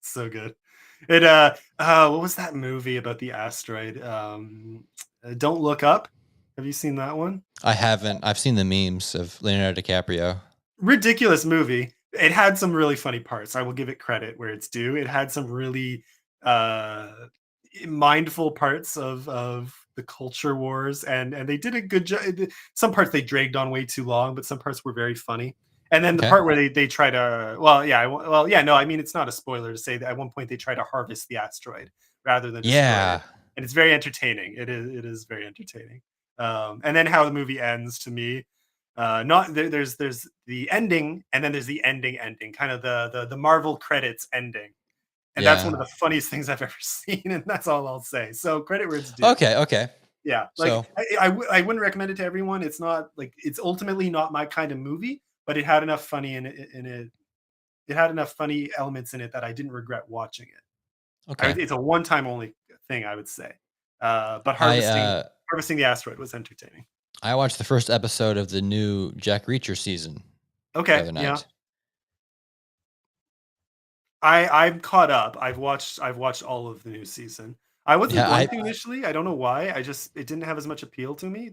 So good. What was that movie about the asteroid? Don't Look Up. Have you seen that one? I haven't. I've seen the memes of Leonardo DiCaprio. Ridiculous movie. It had some really funny parts. I will give it credit where it's due. It had some really mindful parts of the culture wars, and they did a good job. Some parts they dragged on way too long, but some parts were very funny. And then the part where they try to, it's not a spoiler to say that at one point they try to harvest the asteroid, rather than destroy it. Yeah. And it's very entertaining. It is very entertaining. And then how the movie ends to me, not there's the ending, and then there's the ending, kind of the Marvel credits ending. And that's one Yeah. of the funniest things I've ever seen, and that's all I'll say. So credit where it's due. Okay. Okay. Yeah, like So I wouldn't recommend it to everyone. It's not like it's ultimately not my kind of movie, but it had enough funny in it. It had enough funny elements in it that I didn't regret watching it. okay. It's a one time only thing, I would say. But I harvesting the asteroid was entertaining. I watched the first episode of the new Jack Reacher season the Okay, other yeah. night. I'm caught up. I've watched all of the new season. I wasn't Yeah, going to initially. I don't know why. It didn't have as much appeal to me.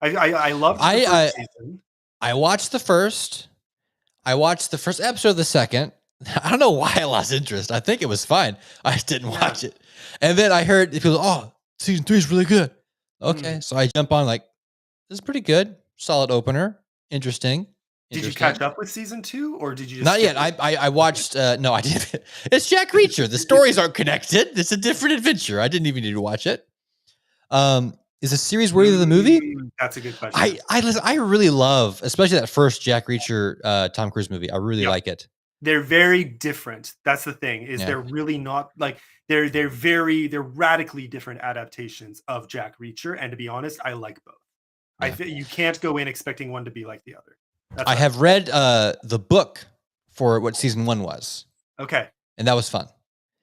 I loved the I first I season. I watched the first. I watched the first episode of the second. I don't know why I lost interest. I think it was fine. I just didn't Yeah. watch it. And then I heard people, oh, season 3 is really good. Okay. Mm. So I jump on like, this is pretty good. Solid opener. Interesting. Did you catch Interesting. up with season 2 or did you just Not skip yet. it? I watched no, I didn't. It's Jack Reacher. The stories aren't connected. It's a different adventure. I didn't even need to watch it. Is the series worthy of the movie? That's a good question. I really love, especially that first Jack Reacher Tom Cruise movie. I really Yep. like it. They're very different. That's the thing, is Yeah. they're really not like they're radically different adaptations of Jack Reacher. And to be honest, I like both. Yeah. You can't go in expecting one to be like the other. That's I what have read the book for what season 1 was, Okay. and that was fun.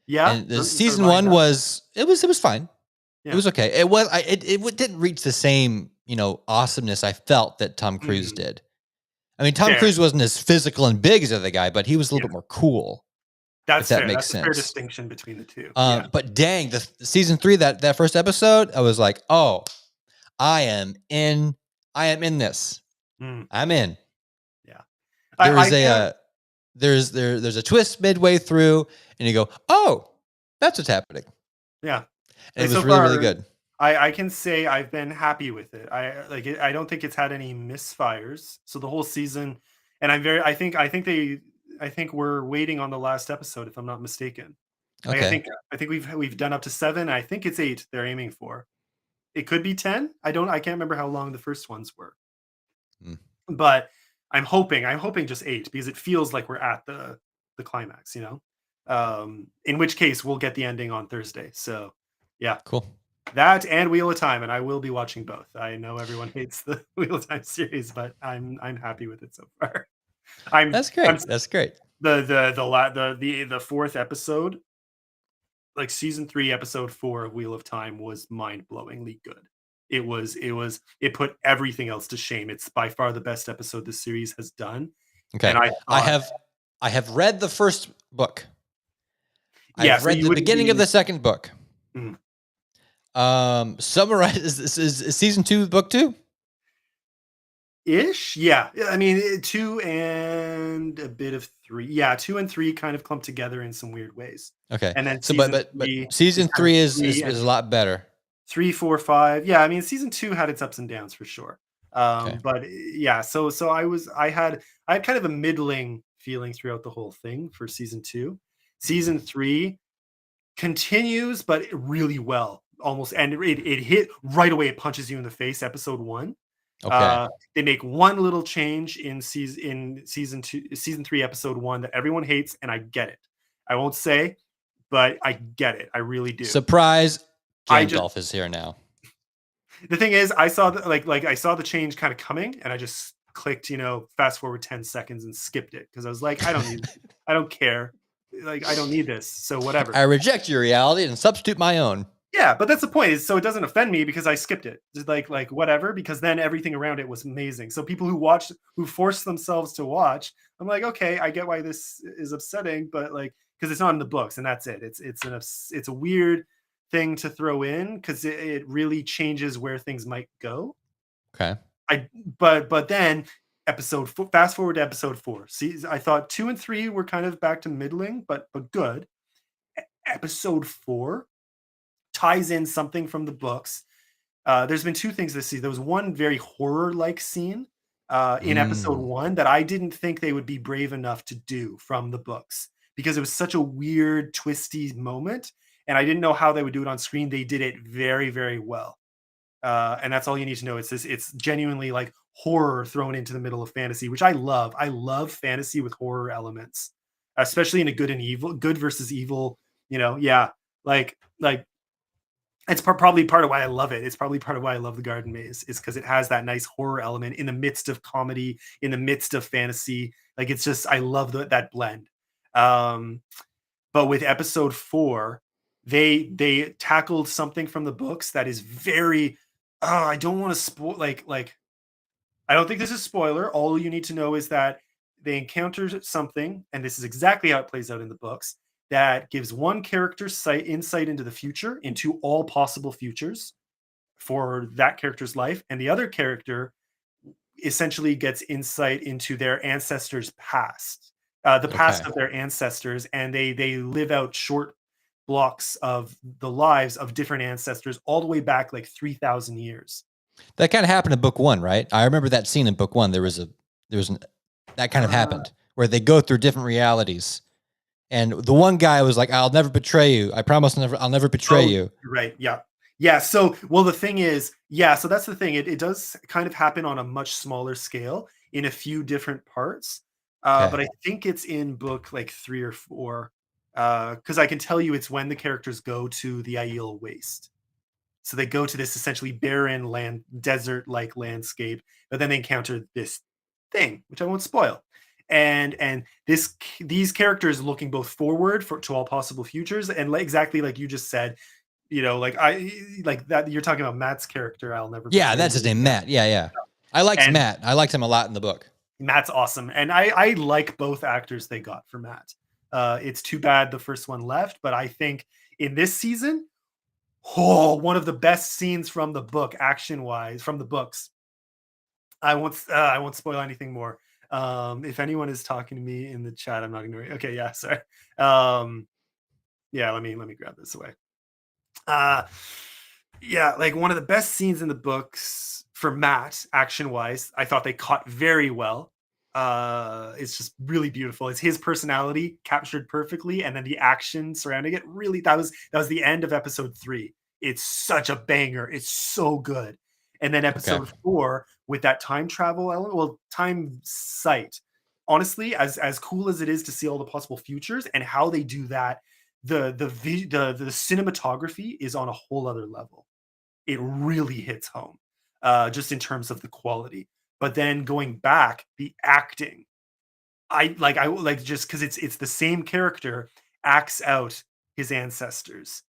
Yeah. And the So season lined 1 up. was it was fine. Yeah. It was okay. It was it didn't reach the same, awesomeness I felt that Tom Cruise Mhm. did. I mean, Tom Fair. Cruise wasn't as physical and big as the other guy, but he was a little bit more cool. That's that fair. makes That's a fair sense. distinction between the two. Yeah. But dang, the season 3, that first episode, I was like, oh, I am in this. Mm. I'm in. Yeah. There was I can't- there's a twist midway through, and you go, oh, that's what's happening. yeah. And it So was really, really far, good. I can say I've been happy with it. I don't think it's had any misfires. So the whole season, and I think we're waiting on the last episode, if I'm not mistaken. Like, Okay. I think we've done up to 7. I think it's 8 they're aiming for. It could be 10. I can't remember how long the first ones were. Mm. But I'm hoping just 8, because it feels like we're at the climax, you know. In which case we'll get the ending on Thursday. So yeah. Cool. That and Wheel of Time, and I will be watching both. I know everyone hates the Wheel of Time series, but I'm happy with it so far. That's great. That's great. The fourth episode, like season 3, episode 4 of Wheel of Time, was mind-blowingly good. It put everything else to shame. It's by far the best episode the series has done. Okay. And I have read the first book. Yeah, I've so read you the wouldn't beginning of be- the second book. Mhm. Summarize is season 2 book 2? Ish, yeah. I mean, 2 and a bit of 3. Yeah, 2 and 3 kind of clump together in some weird ways. Okay. And then So season but 3 season kind of 3 is 3 and a lot better. 3, 4, 5. Yeah, I mean, season 2 had its ups and downs for sure. Okay. But yeah, so I had kind of a middling feeling throughout the whole thing for season 2. Season 3 continues, but really well, almost, and it hit right away. It punches you in the face. Episode 1. Okay. They make one little change in season 2, season 3, episode 1 that everyone hates, and I get it. I won't say, but I get it. I really do. Surprise, I just- Gandalf is here now. The thing is, I saw I saw the change kind of coming, and I just clicked, fast forward 10 seconds and skipped it, because I was like, I don't care. Like, I don't need this. So whatever. I reject your reality and substitute my own. Yeah, but that's the point, is so it doesn't offend me because I skipped it. Just like whatever, because then everything around it was amazing. So people who forced themselves to watch, I'm like, okay, I get why this is upsetting, but like, because it's not in the books, and that's it. It's a weird thing to throw in, because it really changes where things might go. Okay. But then fast forward to episode 4. See, I thought 2 and 3 were kind of back to middling, but good. Episode 4 ties in something from the books. There's been 2 things this season. There was one very horror-like scene in episode 1 that I didn't think they would be brave enough to do from the books, because it was such a weird, twisty moment. and I didn't know how they would do it on screen. They did it very, very well. And that's all you need to know. It's genuinely like horror thrown into the middle of fantasy, which I love. I love fantasy with horror elements, especially in a good and evil, good versus evil. Yeah, like it's probably part of why I love it. It's probably part of why I love the Garden Maze is because it has that nice horror element in the midst of comedy, in the midst of fantasy. Like it's just I love that blend. Um, but with episode 4, they tackled something from the books that is very I don't want to spoil like I don't think this is spoiler. All you need to know is that they encounter something, and this is exactly how it plays out in the books, that gives one character insight into the future, into all possible futures for that character's life, and the other character essentially gets insight into their ancestors' past, the past Okay. of their ancestors, and they live out short blocks of the lives of different ancestors all the way back like 3,000 years. That kind of happened in book 1, right? I remember that scene in book 1. There was that kind of Uh, happened where they go through different realities. And the one guy was like, "I'll never betray you. I promise I'll never betray oh, you." you're right. Yeah. Yeah. So, well, the thing is, yeah, so that's the thing. It does kind of happen on a much smaller scale in a few different parts. Okay. But I think it's in book like 3 or 4. Because I can tell you it's when the characters go to the Aiel Waste. So they go to this essentially barren land, desert-like landscape, but then they encounter this thing, which I won't spoil. And these characters looking both forward to all possible futures, and exactly like you just said, like I like that you're talking about Matt's character. I'll never Yeah, betray that's his you. name, Yeah, Matt. Yeah, yeah. I liked and Matt. I liked him a lot in the book. Matt's awesome, and I like both actors they got for Matt. It's too bad the first one left, but I think in this season, one of the best scenes from the book, action wise, from the books. I won't spoil anything more. If anyone is talking to me in the chat, I'm not ignoring. Okay, yeah, sorry. Um, yeah, let me grab this away. Uh, yeah, like one of the best scenes in the books for Matt, action wise, I thought they caught very well. It's just really beautiful. It's his personality captured perfectly, and then the action surrounding it. Really, that was the end of episode 3. It's such a banger. It's so good. And then Okay. episode 4 with that time travel element, well, time sight. Honestly, as cool as it is to see all the possible futures and how they do that, the cinematography is on a whole other level. It really hits home, just in terms of the quality. But then going back, the acting, I like just because it's the same character acts out his ancestors,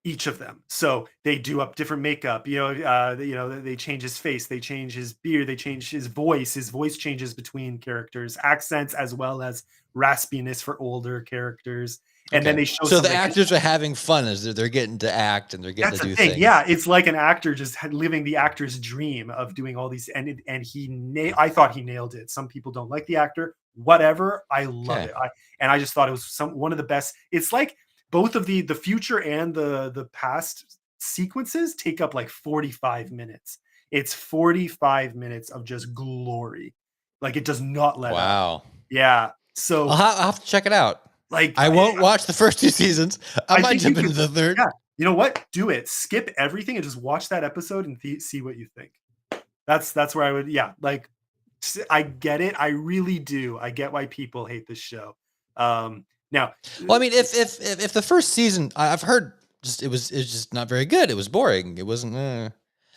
each of them. So they do up different makeup. They change his face, they change his beard, they change his voice. His voice changes between characters, accents as well as raspiness for older characters. And then Okay. they show So some the like actors are having fun as they're getting to act and they're getting that's to the do thing. Yeah, things. it's like an actor just living the actor's dream of doing all these, and I thought he nailed it. Some people don't like the actor, whatever. I love Okay. it. I just thought it was one of the best. It's like both of the future and the past sequences take up like 45 minutes. It's 45 minutes of just glory. Like it does not let up. Wow. Yeah. So I'll have to check it out. like I won't watch the first 2 seasons. I I might think you jump into could, the third. yeah. You know what? Do it. Skip everything and just watch that episode and see what you think. That's where I would, yeah. Like, I get it. I really do. I get why people hate this show. Now, Well, I mean, if the first season, I've heard it was just not very good. It was boring. It wasn't. I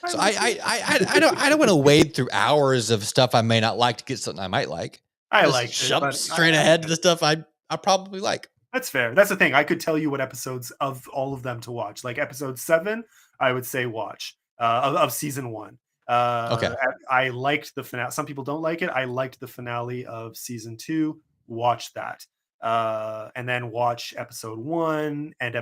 So like it. I don't want to wade through hours of stuff I may not like to get something I might like. I Just liked it, jump but straight ahead to the stuff I probably like. that's fair. That's the thing. I could tell you what episodes of all of them to watch. Like episode 7, I would say watch of season 1. Okay. I liked the finale. Some people don't like it. I liked the finale of season 2. Watch that. And then watch episode 1 and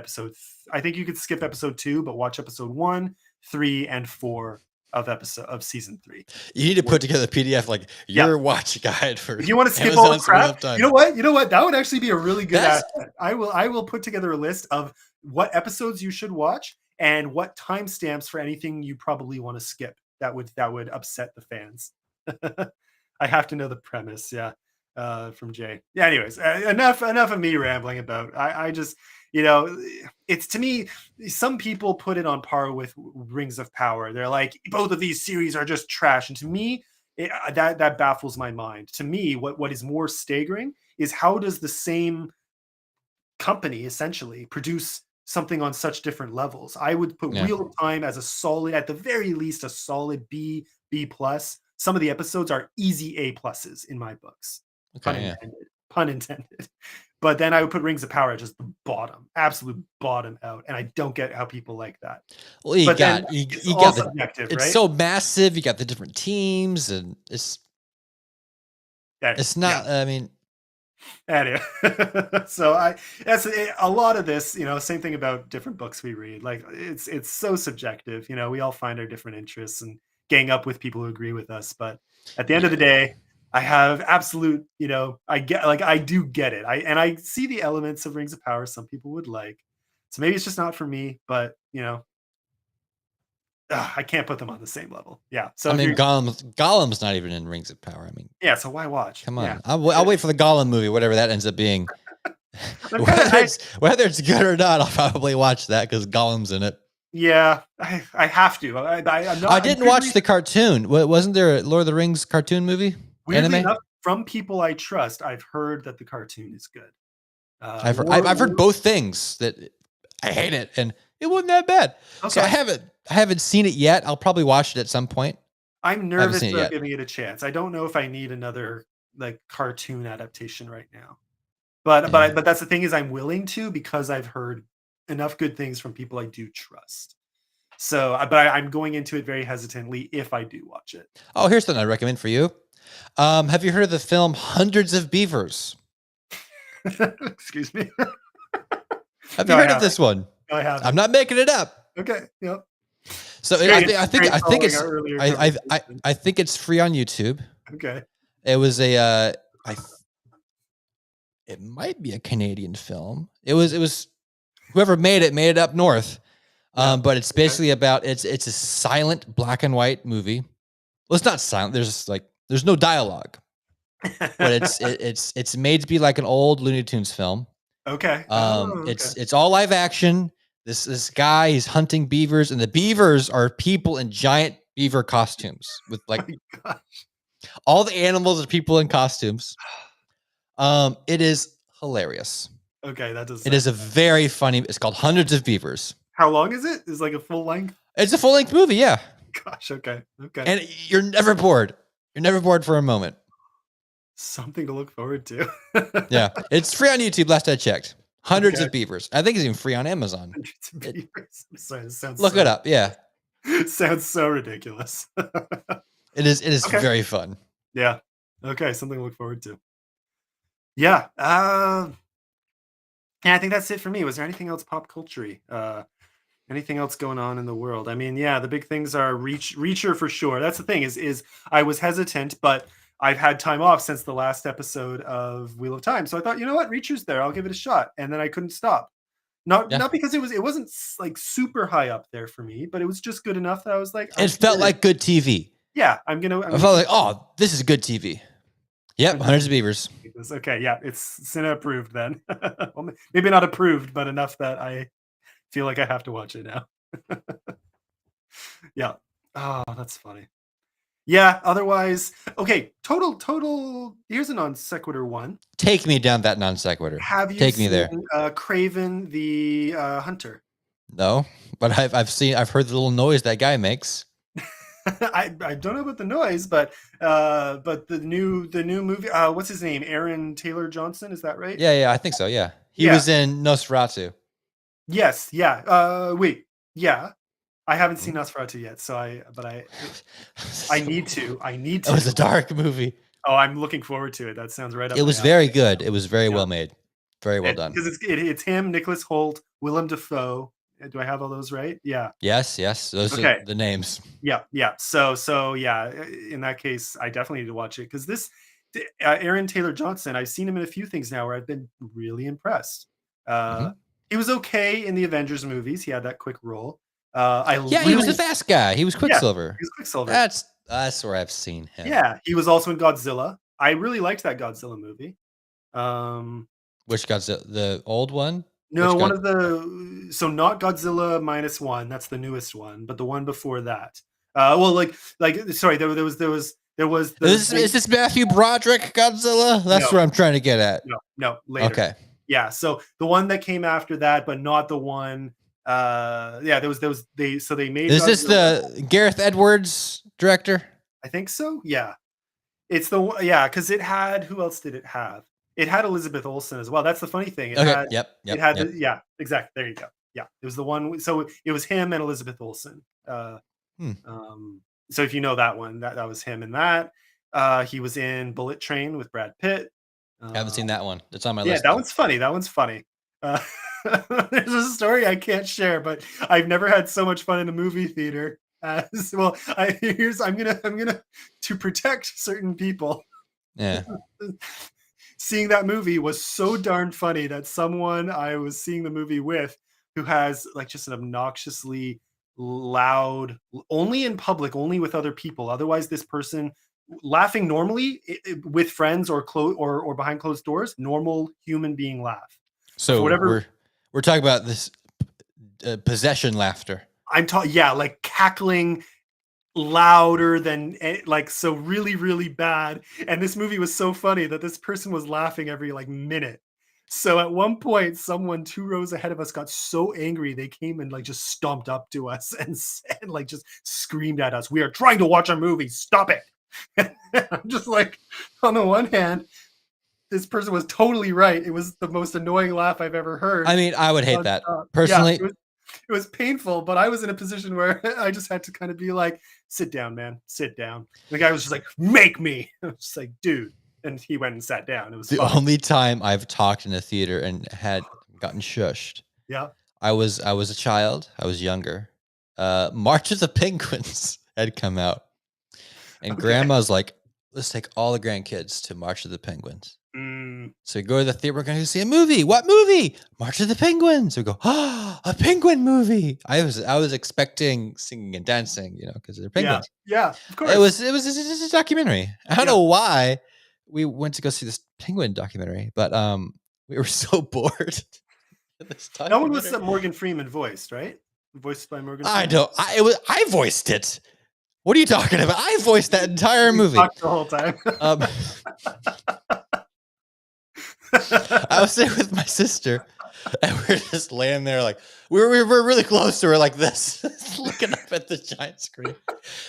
I think you could skip episode 2, but watch episode 1, 3, and 4 of season 3. You need to put together a PDF like Yeah. your watch guide for If you want to skip all the Amazon Screen crap, Uptime. you know what? You know what? That would actually be a really good That's asset. I will put together a list of what episodes you should watch and what timestamps for anything you probably want to skip. That would upset the fans. I have to know the premise. Yeah. From Jay. Yeah. Anyways, enough of me rambling about. I just you know, it's, to me, some people put it on par with Rings of Power. They're like, both of these series are just trash. And to me, that baffles my mind. To me, what is more staggering is how does the same company essentially produce something on such different levels? I would put Yeah. Wheel of Time as a solid, at the very least, a solid B plus. Some of the episodes are easy A pluses in my books. Pun Okay. Yeah. intended. Pun intended. But then I would put Rings of Power at just the bottom, absolute bottom out, and I don't get how people like that. Well, you But then got it's you all got the. subjective, It's right? so massive. You got the different teams, and Yeah, it's yeah. not. I mean, Anyway, so that's a lot of this. Same thing about different books we read. Like it's so subjective. We all find our different interests and gang up with people who agree with us. But at the end of the yeah. day, I have absolute. I get, like, I do get it. I see the elements of Rings of Power some people would like. So maybe it's just not for me. But I can't put them on the same level. Yeah. So I if mean, you're, Gollum's not even in Rings of Power. I mean, yeah. So why watch? come Yeah. on. I'll wait for the Gollum movie, whatever that ends up being. I'm kind of. Whether it's good or not, I'll probably watch that because Gollum's in it. Yeah, I have to. I'm not. I didn't watch the cartoon. Wasn't there a Lord of the Rings cartoon movie? Weirdly Anime? enough, from people I trust, I've heard that the cartoon is good. I've heard both things. That I hate it, and it wasn't that bad. So Okay. I haven't seen it yet. I'll probably watch it at some point. I'm I haven't nervous seen it about yet. giving it a chance. I don't know if I need another like cartoon adaptation right now. But Yeah. that's the thing, is I'm willing to, because I've heard enough good things from people I do trust. So, I'm going into it very hesitantly if I do watch it. Oh, here's something I recommend for you. Have you heard of the film Hundreds of Beavers? Excuse me. Have No, you I heard of haven't. this one? No, I haven't. I'm not making it up. Okay. Yep. So Great. I think Great following it's our earlier I conversation. I think it's free on YouTube. Okay. It was it might be a Canadian film. It was whoever made it up north. Yeah. But it's basically about it's a silent black and white movie. Well, it's not silent. There's no dialogue, but it's made to be like an old Looney Tunes film. Okay. Oh, okay. It's all live action. This guy, he's hunting beavers, and the beavers are people in giant beaver costumes with like My God. all the animals are people in costumes. It is hilarious. Okay, that does. It is a very funny. It's called Hundreds of Beavers. How long is it? Is it like a full length? It's a full length movie, yeah, Gosh. Okay. Okay. and you're never bored. You're never bored for a moment. Something to look forward to. Yeah, it's free on YouTube. Last I checked, Hundreds Okay. of Beavers. I think it's even free on Amazon. Hundreds of beavers. I'm sorry, this sounds Look so, it up. Yeah, sounds so ridiculous. it is. It is Okay. very fun. Yeah. Okay. Something to look forward to. Yeah. Yeah, I think that's it for me. Was there anything else pop culture-y? Anything else going on in the world? I mean, yeah, the big things are Reacher for sure. That's the thing, is I was hesitant, but I've had time off since the last episode of Wheel of Time. So I thought, you know what, Reacher's there. I'll give it a shot. And then I couldn't stop. Not Yeah. not because it wasn't like super high up there for me, but it was just good enough that I was like, It felt like good TV. yeah, I'm I gonna felt like, oh, this is good TV. Yep, Hundreds of Beavers. okay, yeah, it's Cine approved then. Well, maybe not approved, but enough that I feel like I have to watch it now. Yeah. Oh, that's funny. Yeah, otherwise, okay, total, here's a non sequitur one. Take me down that non sequitur. Have you Take me there. seen Craven the Hunter? No, but I've heard the little noise that guy makes. I don't know about the noise, but the new movie, what's his name? Aaron Taylor Johnson, is that right? Yeah, I think so. Yeah, he Yeah. was in Nosferatu. Yes, yeah. Wait, yeah. I haven't seen Nosferatu yet, so I need to. It was a dark movie. Oh, I'm looking forward to it. That sounds right up. It was very good. It was very Yeah. well made. Very well done. Because it's him, Nicholas Hoult, Willem Dafoe. Do I have all those right? Yeah. Yes. Those Okay. are the names. Yeah. So yeah. In that case, I definitely need to watch it, because Aaron Taylor Johnson, I've seen him in a few things now where I've been really impressed. He was okay in the Avengers movies. He had that quick role. He was the fast guy. He was Quicksilver. He was Quicksilver. That's where I've seen him. Yeah, he was also in Godzilla. I really liked that Godzilla movie. Which Godzilla? The old one? No, Which one God? of the so not Godzilla minus one. That's the newest one, but the one before that. Well, like sorry, there was Is this Matthew Broderick Godzilla? That's no what I'm trying to get at. no later. Okay. Yeah, so the one that came after that, but not the one. Yeah, there was they made Is this Godzilla. the Gareth Edwards director? I think so. Yeah, it's the yeah, because it had who else did it have? It had Elizabeth Olsen as well. That's the funny thing. Okay. Yep. It Yep. had Yep. yeah, exactly. There you go. Yeah, it was the one. So it was him and Elizabeth Olsen. Hmm. So if you know that one, that was him in that. He was in Bullet Train with Brad Pitt. Haven't seen Um, that one. It's on my yeah, list that though. one's funny. That one's funny. Uh, there's a story I can't share, but I've never had so much fun in a movie theater as well. I'm gonna to protect certain people. Yeah. Seeing that movie was so darn funny that someone I was seeing the movie with who has like just an obnoxiously loud only in public, only with other people. Otherwise, this person laughing normally with friends or or behind closed doors, normal human being laugh. But for So whatever we're talking about this possession laughter. I'm talking, yeah, like cackling louder than like so really bad, and this movie was so funny that this person was laughing every like minute. So at one point someone 2 rows ahead of us got so angry they came and like just stomped up to us and like just screamed at us, we are trying to watch a movie, stop it. I'm just like, on the one hand, this person was totally right, it was the most annoying laugh I've ever heard. I mean, I would hate that Yeah, personally. it was painful, but I was in a position where I just had to kind of be like, sit down, man, sit down. The guy was just like, make me. I was just like, dude. And he went and sat down. It was The fine. only time I've talked in a theater and had gotten shushed, Yeah. I was a child. I was younger. March of the Penguins had come out, and Okay. Grandma's like, "Let's take all the grandkids to March of the Penguins." Mm, So we go to the theater. We're going to see a movie. What movie? March of the Penguins. So we go, oh, a penguin movie. I was expecting singing and dancing, because they're yeah. penguins. Yeah. Of course. It was just a documentary. I don't know why we went to go see this penguin documentary, but we were so bored. This That one was documentary. Morgan Freeman voiced, right? Voiced by Morgan I Freeman. don't. I voiced it. What are you talking about? I voiced that entire movie. Talked the whole time. I was there with my sister, and we're just laying there like we're really close to her, like this, looking up at the giant screen.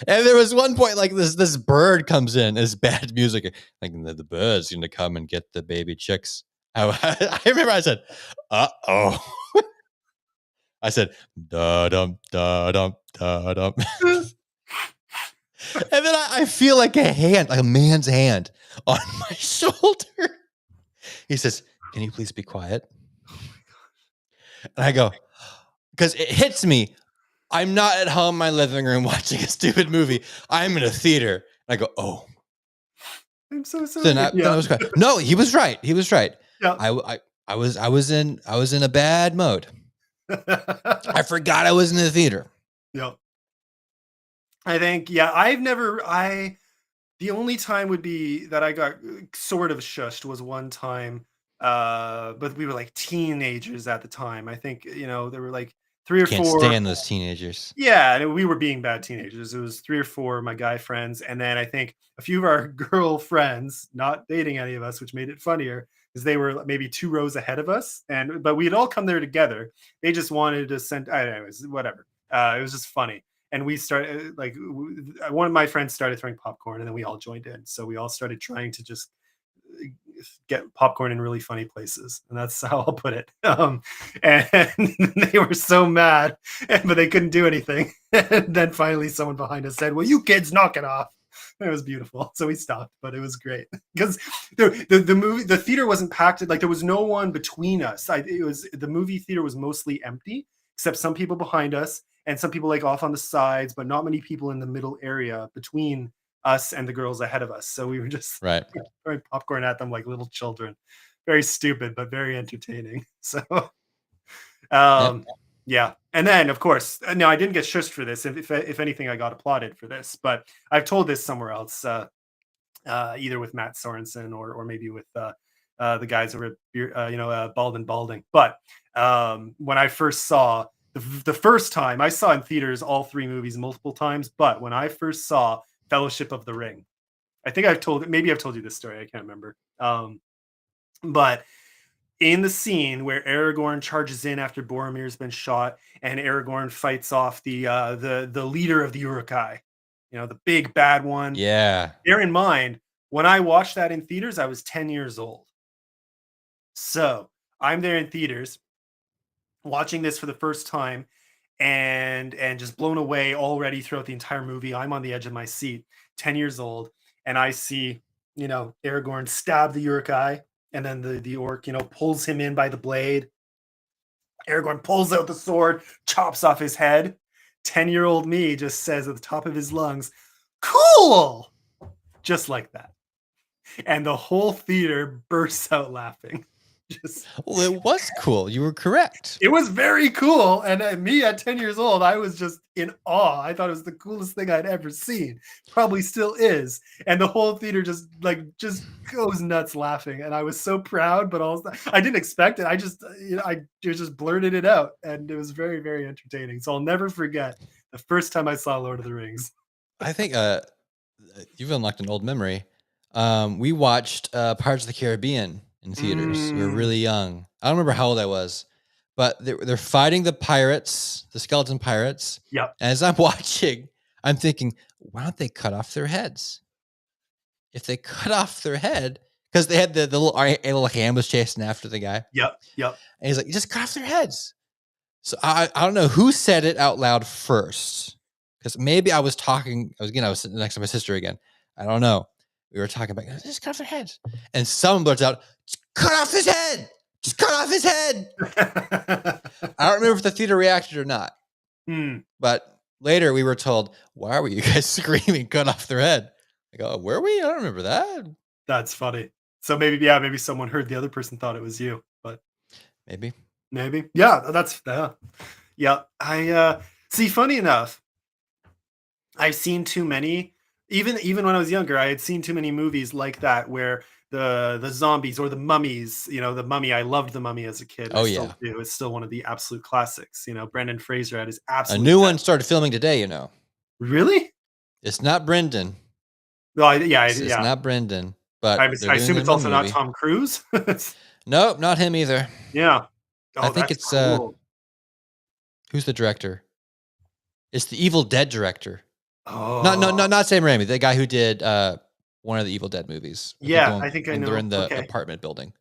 And there was one point like this bird comes in, this bad music, like the bird's going to come and get the baby chicks. I remember I said, "Uh-oh." I said, "Da dum da dum da dum." And then I feel like a man's hand on my shoulder. He says, "Can you please be quiet?" And I go, because it hits me. I'm not at home in my living room watching a stupid movie. I'm in a theater. And I go, "Oh." I'm so sorry. Then I was quiet. No, he was right. He was right. Yeah. I was in a bad mode. I forgot I was in the theater. Yeah. I think, yeah, the only time would be that I got sort of shushed was one time, but we were like teenagers at the time. I think, there were like three or Can't four. stand those teenagers. Yeah, and we were being bad teenagers. It was three or four of my guy friends, and then I think a few of our girl friends, not dating any of us, which made it funnier because they were maybe 2 rows ahead of us, but we had all come there together. They just wanted to send, anyways, whatever. It was just funny, and we started like one of my friends started throwing popcorn, and then we all joined in. So we all started trying to just get popcorn in really funny places, and that's how I'll put it. And they were so mad, but they couldn't do anything. And then finally, someone behind us said, "Well, you kids, knock it off." It was beautiful, so we stopped, but it was great because the theater wasn't packed. Like there was no one between us. The movie theater was mostly empty, except some people behind us and some people like off on the sides, but not many people in the middle area between us and the girls ahead of us. So we were just Right. throwing popcorn at them like little children. Very stupid, but very entertaining. So, yeah. And then, of course, no, I didn't get shushed for this. If anything, I got applauded for this. But I've told this somewhere else, either with Matt Sorensen or maybe with The guys that were, Bald and Balding. But when I first saw the first time I saw in theaters all three movies multiple times, but when I first saw Fellowship of the Ring, I think maybe I've told you this story. I can't remember. But in the scene where Aragorn charges in after Boromir's been shot, and Aragorn fights off the leader of the Uruk-hai, the big bad one. Yeah. Bear in mind, when I watched that in theaters, I was 10 years old. So I'm there in theaters watching this for the first time, and just blown away already throughout the entire movie. I'm on the edge of my seat, 10 years old, and I see, Aragorn stab the Uruk-hai, and then the orc, pulls him in by the blade. Aragorn pulls out the sword, chops off his head. 10-year-old me just says at the top of his lungs, "Cool!" Just like that. And the whole theater bursts out laughing. Well, it was cool. You were correct. It was very cool. And me at 10 years old, I was just in awe. I thought it was the coolest thing I'd ever seen. Probably still is. And the whole theater just goes nuts laughing. And I was so proud, but also I didn't expect it. I just blurted it out, and it was very, very entertaining. So I'll never forget the first time I saw Lord of the Rings. I think you've unlocked an old memory. We watched Pirates of the Caribbean in theaters. We were really young. I don't remember how old I was, but they're fighting the pirates, the skeleton pirates. Yep. As I'm watching, I'm thinking, why don't they cut off their heads? If they cut off their head, because they had the little hand was chasing after the guy. Yep. And he's like, just cut off their heads. So I don't know who said it out loud first, because maybe I was sitting next to my sister again. I don't know. We were talking about, just cut off their heads. And someone blurts out, just cut off his head. Just cut off his head. I don't remember if the theater reacted or not. But later we were told, why were you guys screaming, cut off their head? I go, were we? I don't remember that. That's funny. So maybe someone heard the other person thought it was you, but maybe. Yeah, that's, yeah. I see, funny enough, I've seen too many. Even when I was younger, I had seen too many movies like that where the zombies or the mummies, the Mummy. I loved the Mummy as a kid. Oh, Still do. It's still one of the absolute classics. Brendan Fraser at his absolute. A new one started filming today. Really? It's not Brendan. No, it's not Brendan. But I assume it's also not Tom Cruise. Nope, not him either. Yeah. I think it's cool. Who's the director? It's the Evil Dead director. Oh, not Sam Raimi, the guy who did one of the Evil Dead movies. I think I know. They're in the apartment building.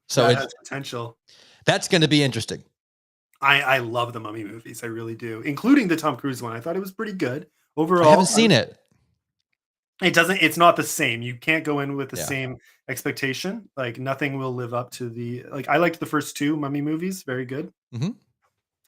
So it has potential. That's going to be interesting. I love the Mummy movies. I really do, including the Tom Cruise one. I thought it was pretty good overall. I haven't seen it. It's not the same. You can't go in with the same expectation. Like, nothing will live up to I liked the first two Mummy movies. Very good. Mm-hmm.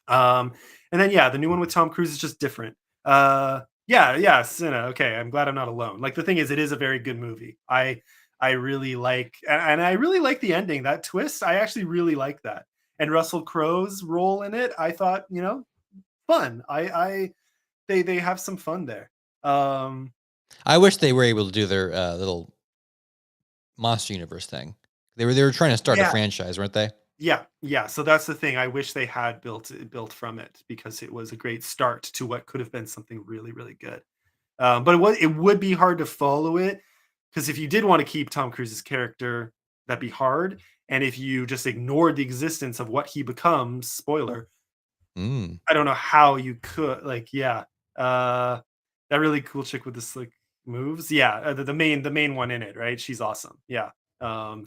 And then, the new one with Tom Cruise is just different. Cinna. Okay, I'm glad I'm not alone. Like, the thing is, it is a very good movie. I really like, and I really like the ending. That twist, I actually really like that. And Russell Crowe's role in it, I thought, fun. They have some fun there. I wish they were able to do their little Monster Universe thing. They were trying to start a franchise, weren't they? Yeah. So that's the thing. I wish they had built from it, because it was a great start to what could have been something really, really good. But it would be hard to follow it, because if you did want to keep Tom Cruise's character, that'd be hard. And if you just ignored the existence of what he becomes, spoiler, I don't know how you could. That really cool chick with the slick moves. The main one in it, right? She's awesome. I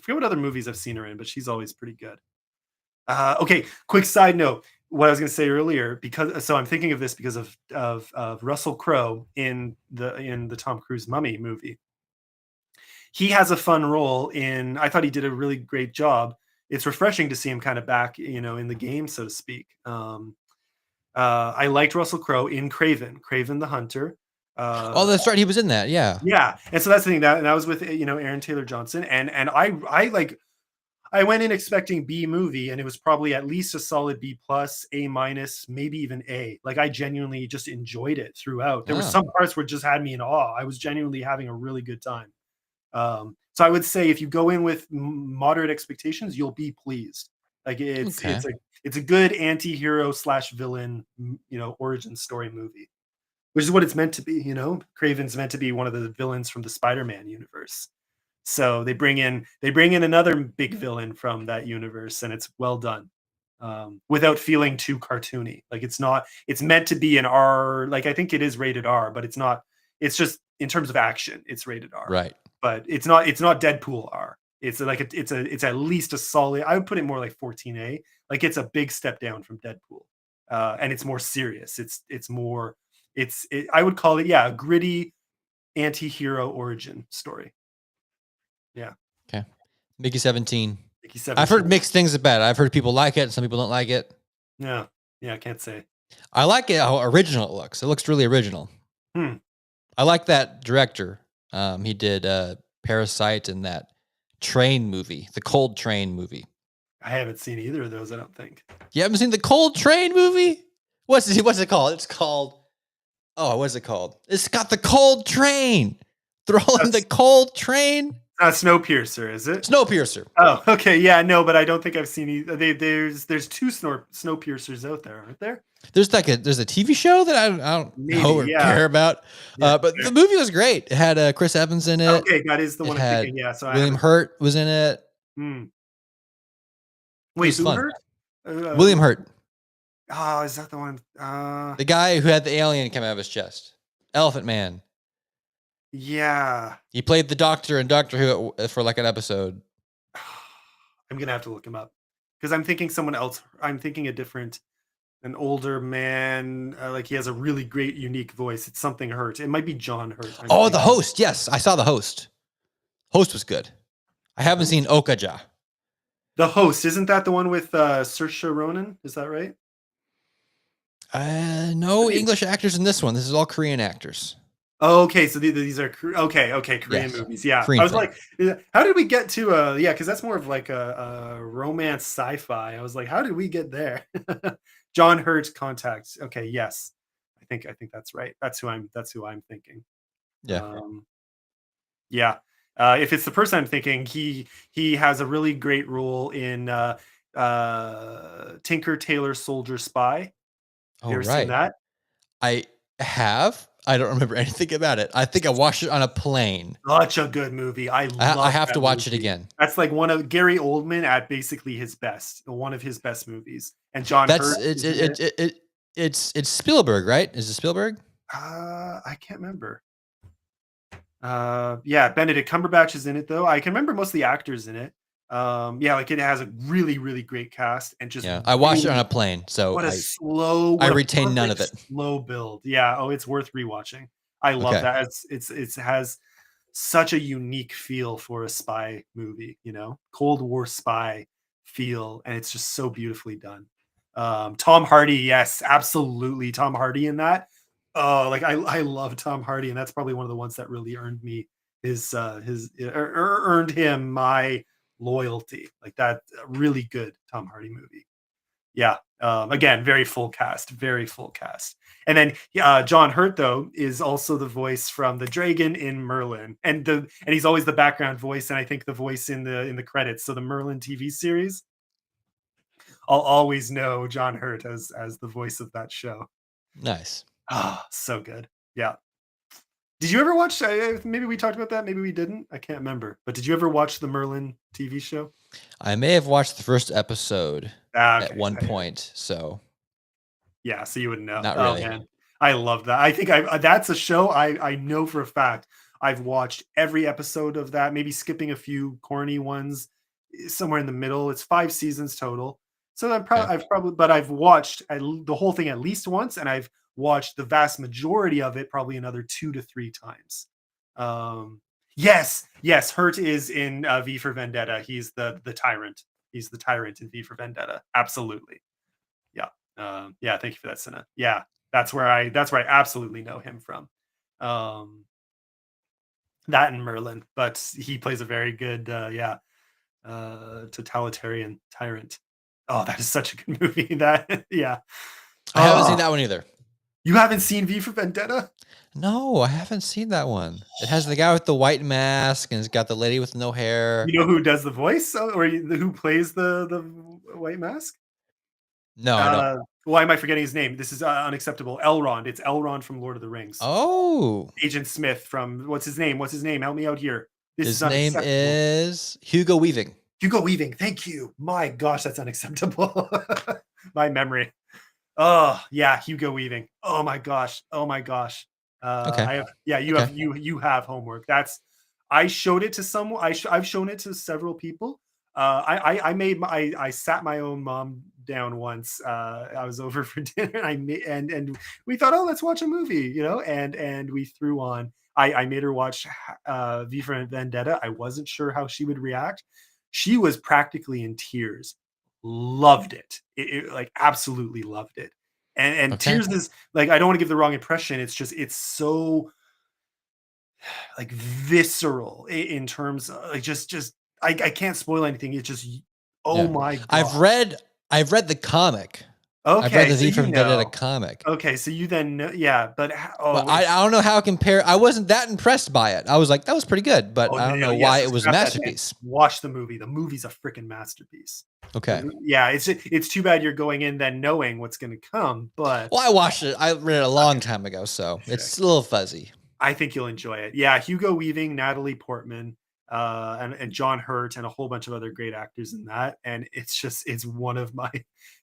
forget what other movies I've seen her in, but she's always pretty good. Okay, quick side note. What I was going to say earlier, so I'm thinking of this because of Russell Crowe in the Tom Cruise Mummy movie. He has a fun role I thought he did a really great job. It's refreshing to see him kind of back, in the game, so to speak. I liked Russell Crowe in Craven the Hunter. That's right. He was in that. Yeah. And so that's the thing, that was with, Aaron Taylor Johnson. And I went in expecting B movie, and it was probably at least a solid B plus, A minus, maybe even A. Like, I genuinely just enjoyed it throughout. There were some parts where it just had me in awe. I was genuinely having a really good time. So I would say if you go in with moderate expectations, you'll be pleased. Like Okay. it's a good anti-hero slash villain, origin story movie, which is what it's meant to be. Craven's meant to be one of the villains from the Spider-Man universe. So they bring in another big villain from that universe, and it's well done, without feeling too cartoony. Like it's meant to be an R. Like I think it is rated R, but it's not. It's just in terms of action, it's rated R, Right. but it's not Deadpool R. It's at least a solid. I would put it more like 14A. Like it's a big step down from Deadpool, and it's more serious. It's more. I would call it, yeah, a gritty anti-hero origin story. Yeah. Okay. Mickey 17. Mickey I've heard 17. mixed things about it. I've heard people like it. Some people don't like it. Yeah. Yeah, I can't say. I like it how original it looks. It looks really original. Hmm. I like that director. He did Parasite and that train movie, the Cold Train movie. I haven't seen either of those, I don't think. You haven't seen the Cold Train movie? What's it called? It's called. Oh, what is it called? It's got the Cold Train. They're all in the Cold Train. Snowpiercer, is it? Snowpiercer. Oh, okay. Yeah, no, but I don't think I've seen either. There's two Snowpiercers out there, aren't there? There's a TV show that I don't Maybe, know or yeah. care about. Yeah, but fair. the movie was great. It had Chris Evans in it. Okay, that is the It one I'm had thinking. Yeah, so William Hurt was in it. Hmm. It Wait, was who fun. hurt? William Hurt, Oh, is that the one? the guy who had the alien come out of his chest, Elephant Man. Yeah. He played the Doctor in Doctor Who for like an episode. I'm gonna have to look him up because I'm thinking someone else. I'm thinking an older man. Like he has a really great, unique voice. It's something Hurt. It might be John Hurt. Oh, the host. Yes, I saw the host. Host was good. I haven't seen Okja. The host, isn't that the one with Saoirse Ronan? Is that right? No English actors in this one. This is all Korean actors. Oh, okay, so these are Korean Yes. movies. Yeah, Korean I was film. like, how did we get to yeah? Because that's more of like a romance sci-fi. I was like, how did we get there? John Hurt Contact. Okay, yes, I think that's right. That's who I'm thinking. Yeah. Yeah. If it's the person I'm thinking, he has a really great role in Tinker Tailor Soldier Spy. Oh, You ever right. seen that? I have. I don't remember anything about it. I think I watched it on a plane. Such a good movie. I have to watch it again. That's like one of Gary Oldman at basically his best, one of his best movies. And John Hurt. It's Spielberg, right? Is it Spielberg? I can't remember. Yeah, Benedict Cumberbatch is in it though. I can remember most of the actors in it. Yeah, like it has a really, really great cast and just I watched it on a plane, so I retain none of it. Slow build. Yeah. Oh, it's worth rewatching. I love that. It has such a unique feel for a spy movie, Cold War spy feel, and it's just so beautifully done. Tom Hardy, yes, absolutely. Tom Hardy in that. Oh, like I love Tom Hardy, and that's probably one of the ones that really earned me earned him my loyalty. Like that, really good Tom Hardy movie. Yeah. Again, very full cast. And then John Hurt though is also the voice from the dragon in Merlin, and he's always the background voice, and I think the voice in the credits. So the Merlin TV series, I'll always know John Hurt as the voice of that show. Nice. Ah, so good. Yeah. Did you ever watch? Maybe we talked about that. Maybe we didn't. I can't remember. But did you ever watch the Merlin TV show? I may have watched the first episode at one point. So yeah, so you would know. Not really. Oh, man. I love that. I think that's a show I know for a fact. I've watched every episode of that. Maybe skipping a few corny ones, somewhere in the middle. It's 5 seasons total. So I've watched the whole thing at least once, and I've watched the vast majority of it probably another 2 to 3 times. Yes, Hurt is in V for Vendetta. He's the tyrant. He's the tyrant in V for Vendetta. Absolutely. Yeah. Yeah. Thank you for that, Senna. Yeah, that's where I absolutely know him from. That and Merlin, but he plays a very good, totalitarian tyrant. Oh, that is such a good movie. That, yeah. I haven't seen that one either. You haven't seen V for Vendetta? No, I haven't seen that one. It has the guy with the white mask, and it's got the lady with no hair. You know who does the voice, who plays the White Mask? No, I don't. Why am I forgetting his name? This is unacceptable. Elrond. It's Elrond from Lord of the Rings. Oh, Agent Smith from what's his name? What's his name? Help me out here. This is his name unacceptable. is Hugo Weaving. Hugo Weaving. Thank you. My gosh, that's unacceptable. My memory. Oh yeah, Hugo Weaving. Oh my gosh. Oh my gosh. Okay. I have. Yeah, you Okay. have. You have homework. That's. I showed it to someone. I've shown it to several people. I sat my own mom down once. I was over for dinner, and I made and we thought, oh, let's watch a movie, and we threw on. I made her watch V for Vendetta. I wasn't sure how she would react. She was practically in tears. Loved it. Like absolutely loved it. And Okay. tears is like, I don't want to give the wrong impression. It's just it's so like visceral in terms of like just I can't spoil anything. It's just oh Yeah. my god. I've read the comic. I've read Okay, the so V for you Vendetta know. comic. Okay, so you then know, yeah, but But I don't know how it compare. I wasn't that impressed by it. I was like, that was pretty good, but I don't know why it was a masterpiece. Watch the movie. The movie's a freaking masterpiece. Okay. Yeah, it's too bad you're going in then knowing what's going to come, but Well, I watched it. I read it a long time ago, so it's a little fuzzy. I think you'll enjoy it. Yeah, Hugo Weaving, Natalie Portman, and John Hurt, and a whole bunch of other great actors in that. And it's one of my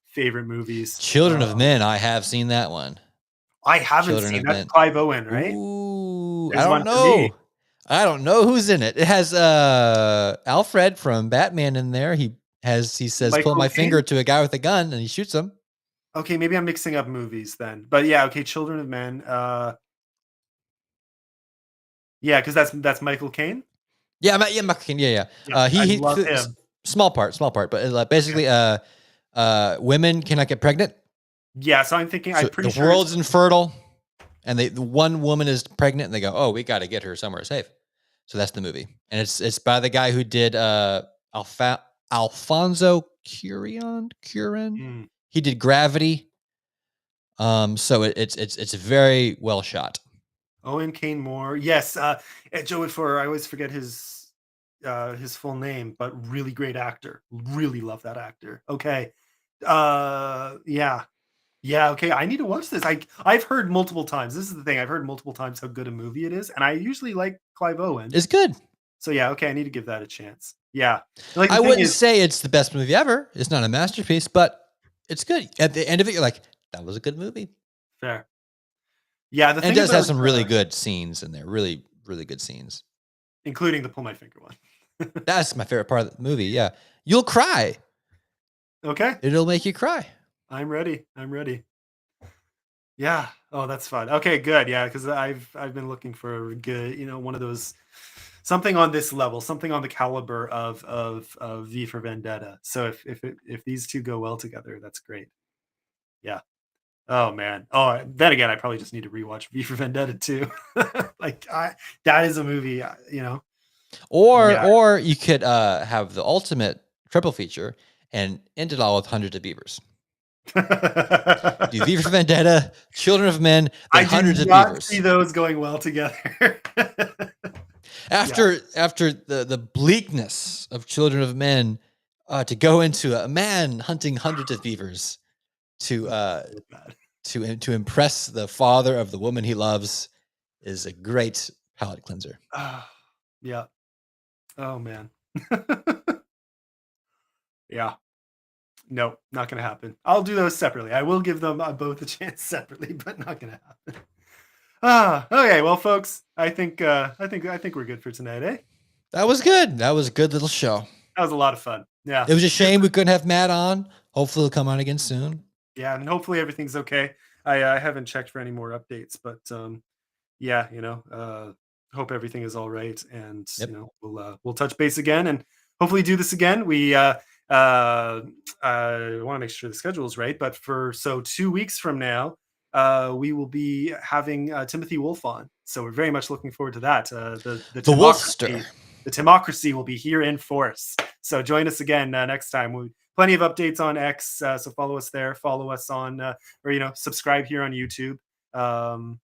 favorite movies. Children of Men. I have seen that one. I haven't Children seen of that. Men. Clive Owen, right? Ooh, There's I one don't for me. know. I don't know who's in it. It has Alfred from Batman in there. He says, Michael pull my Caine? finger to a guy with a gun, and he shoots him. Okay, maybe I'm mixing up movies then. But yeah, okay, Children of Men. Yeah, because that's Michael Caine. Yeah, Michael Caine. Yeah. I love him. Small part, but basically, women cannot get pregnant. Yeah, so I'm thinking. So I'm pretty the sure world's infertile, and the one woman is pregnant, and they go, "Oh, we got to get her somewhere safe." So that's the movie, and it's by the guy who did Alfonso Cuarón. Mm. He did Gravity. So it's very well shot. Owen Kane Moore. Yes, Joe Woodfor. I always forget his full name, but really great actor. Really love that actor. Okay. Yeah. Yeah, okay. I need to watch this. I've heard multiple times. This is the thing. I've heard multiple times how good a movie it is, and I usually like Clive Owen. It's good. So yeah, okay, I need to give that a chance. Yeah. Like I wouldn't say it's the best movie ever. It's not a masterpiece, but it's good. At the end of it, you're like, that was a good movie. Fair. Yeah, the thing it does have some really good scenes in there. Really, really good scenes. Including the pull my finger one. That's my favorite part of the movie. Yeah. You'll cry. Okay. It'll make you cry. I'm ready. Yeah. Oh, that's fun. Okay, good. Yeah, because I've been looking for a good, one of those, something on this level, something on the caliber of V for Vendetta. So if these two go well together, that's great. Yeah. Oh man. Oh, then again, I probably just need to rewatch V for Vendetta too. That is a movie, Or you could have the ultimate triple feature and end it all with Hundreds of Beavers. Do V for Vendetta, Children of Men, then Hundreds of Beavers. I see those going well together. After the bleakness of Children of Men, to go into a man hunting hundreds of beavers to impress the father of the woman he loves is a great palate cleanser. Yeah. Oh man. Yeah. No, not gonna happen. I'll do those separately. I will give them both a chance separately, but not gonna happen. Okay. Well, folks, I think we're good for tonight, eh? That was good. That was a good little show. That was a lot of fun. Yeah. It was a shame we couldn't have Matt on. Hopefully he'll come on again soon. Yeah, and hopefully everything's okay. I haven't checked for any more updates, but yeah, hope everything is all right, and Yep. We'll touch base again, and hopefully do this again. We I want to make sure the schedule is right, but 2 weeks from now, we will be having Timothy Wolf on. So we're very much looking forward to that. The Wolfster. The Timocracy will be here in force. So join us again next time. Plenty of updates on X, so follow us there. Follow us on, or subscribe here on YouTube. And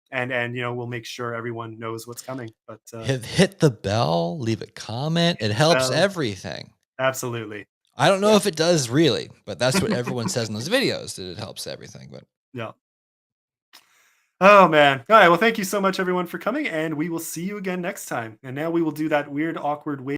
we'll make sure everyone knows what's coming. But Hit the bell, leave a comment. It helps everything. Absolutely. I don't know if it does really, but that's what everyone says in those videos, that it helps everything. But yeah. Oh man. All right. Well, thank you so much everyone for coming, and we will see you again next time. And now we will do that weird, awkward wait.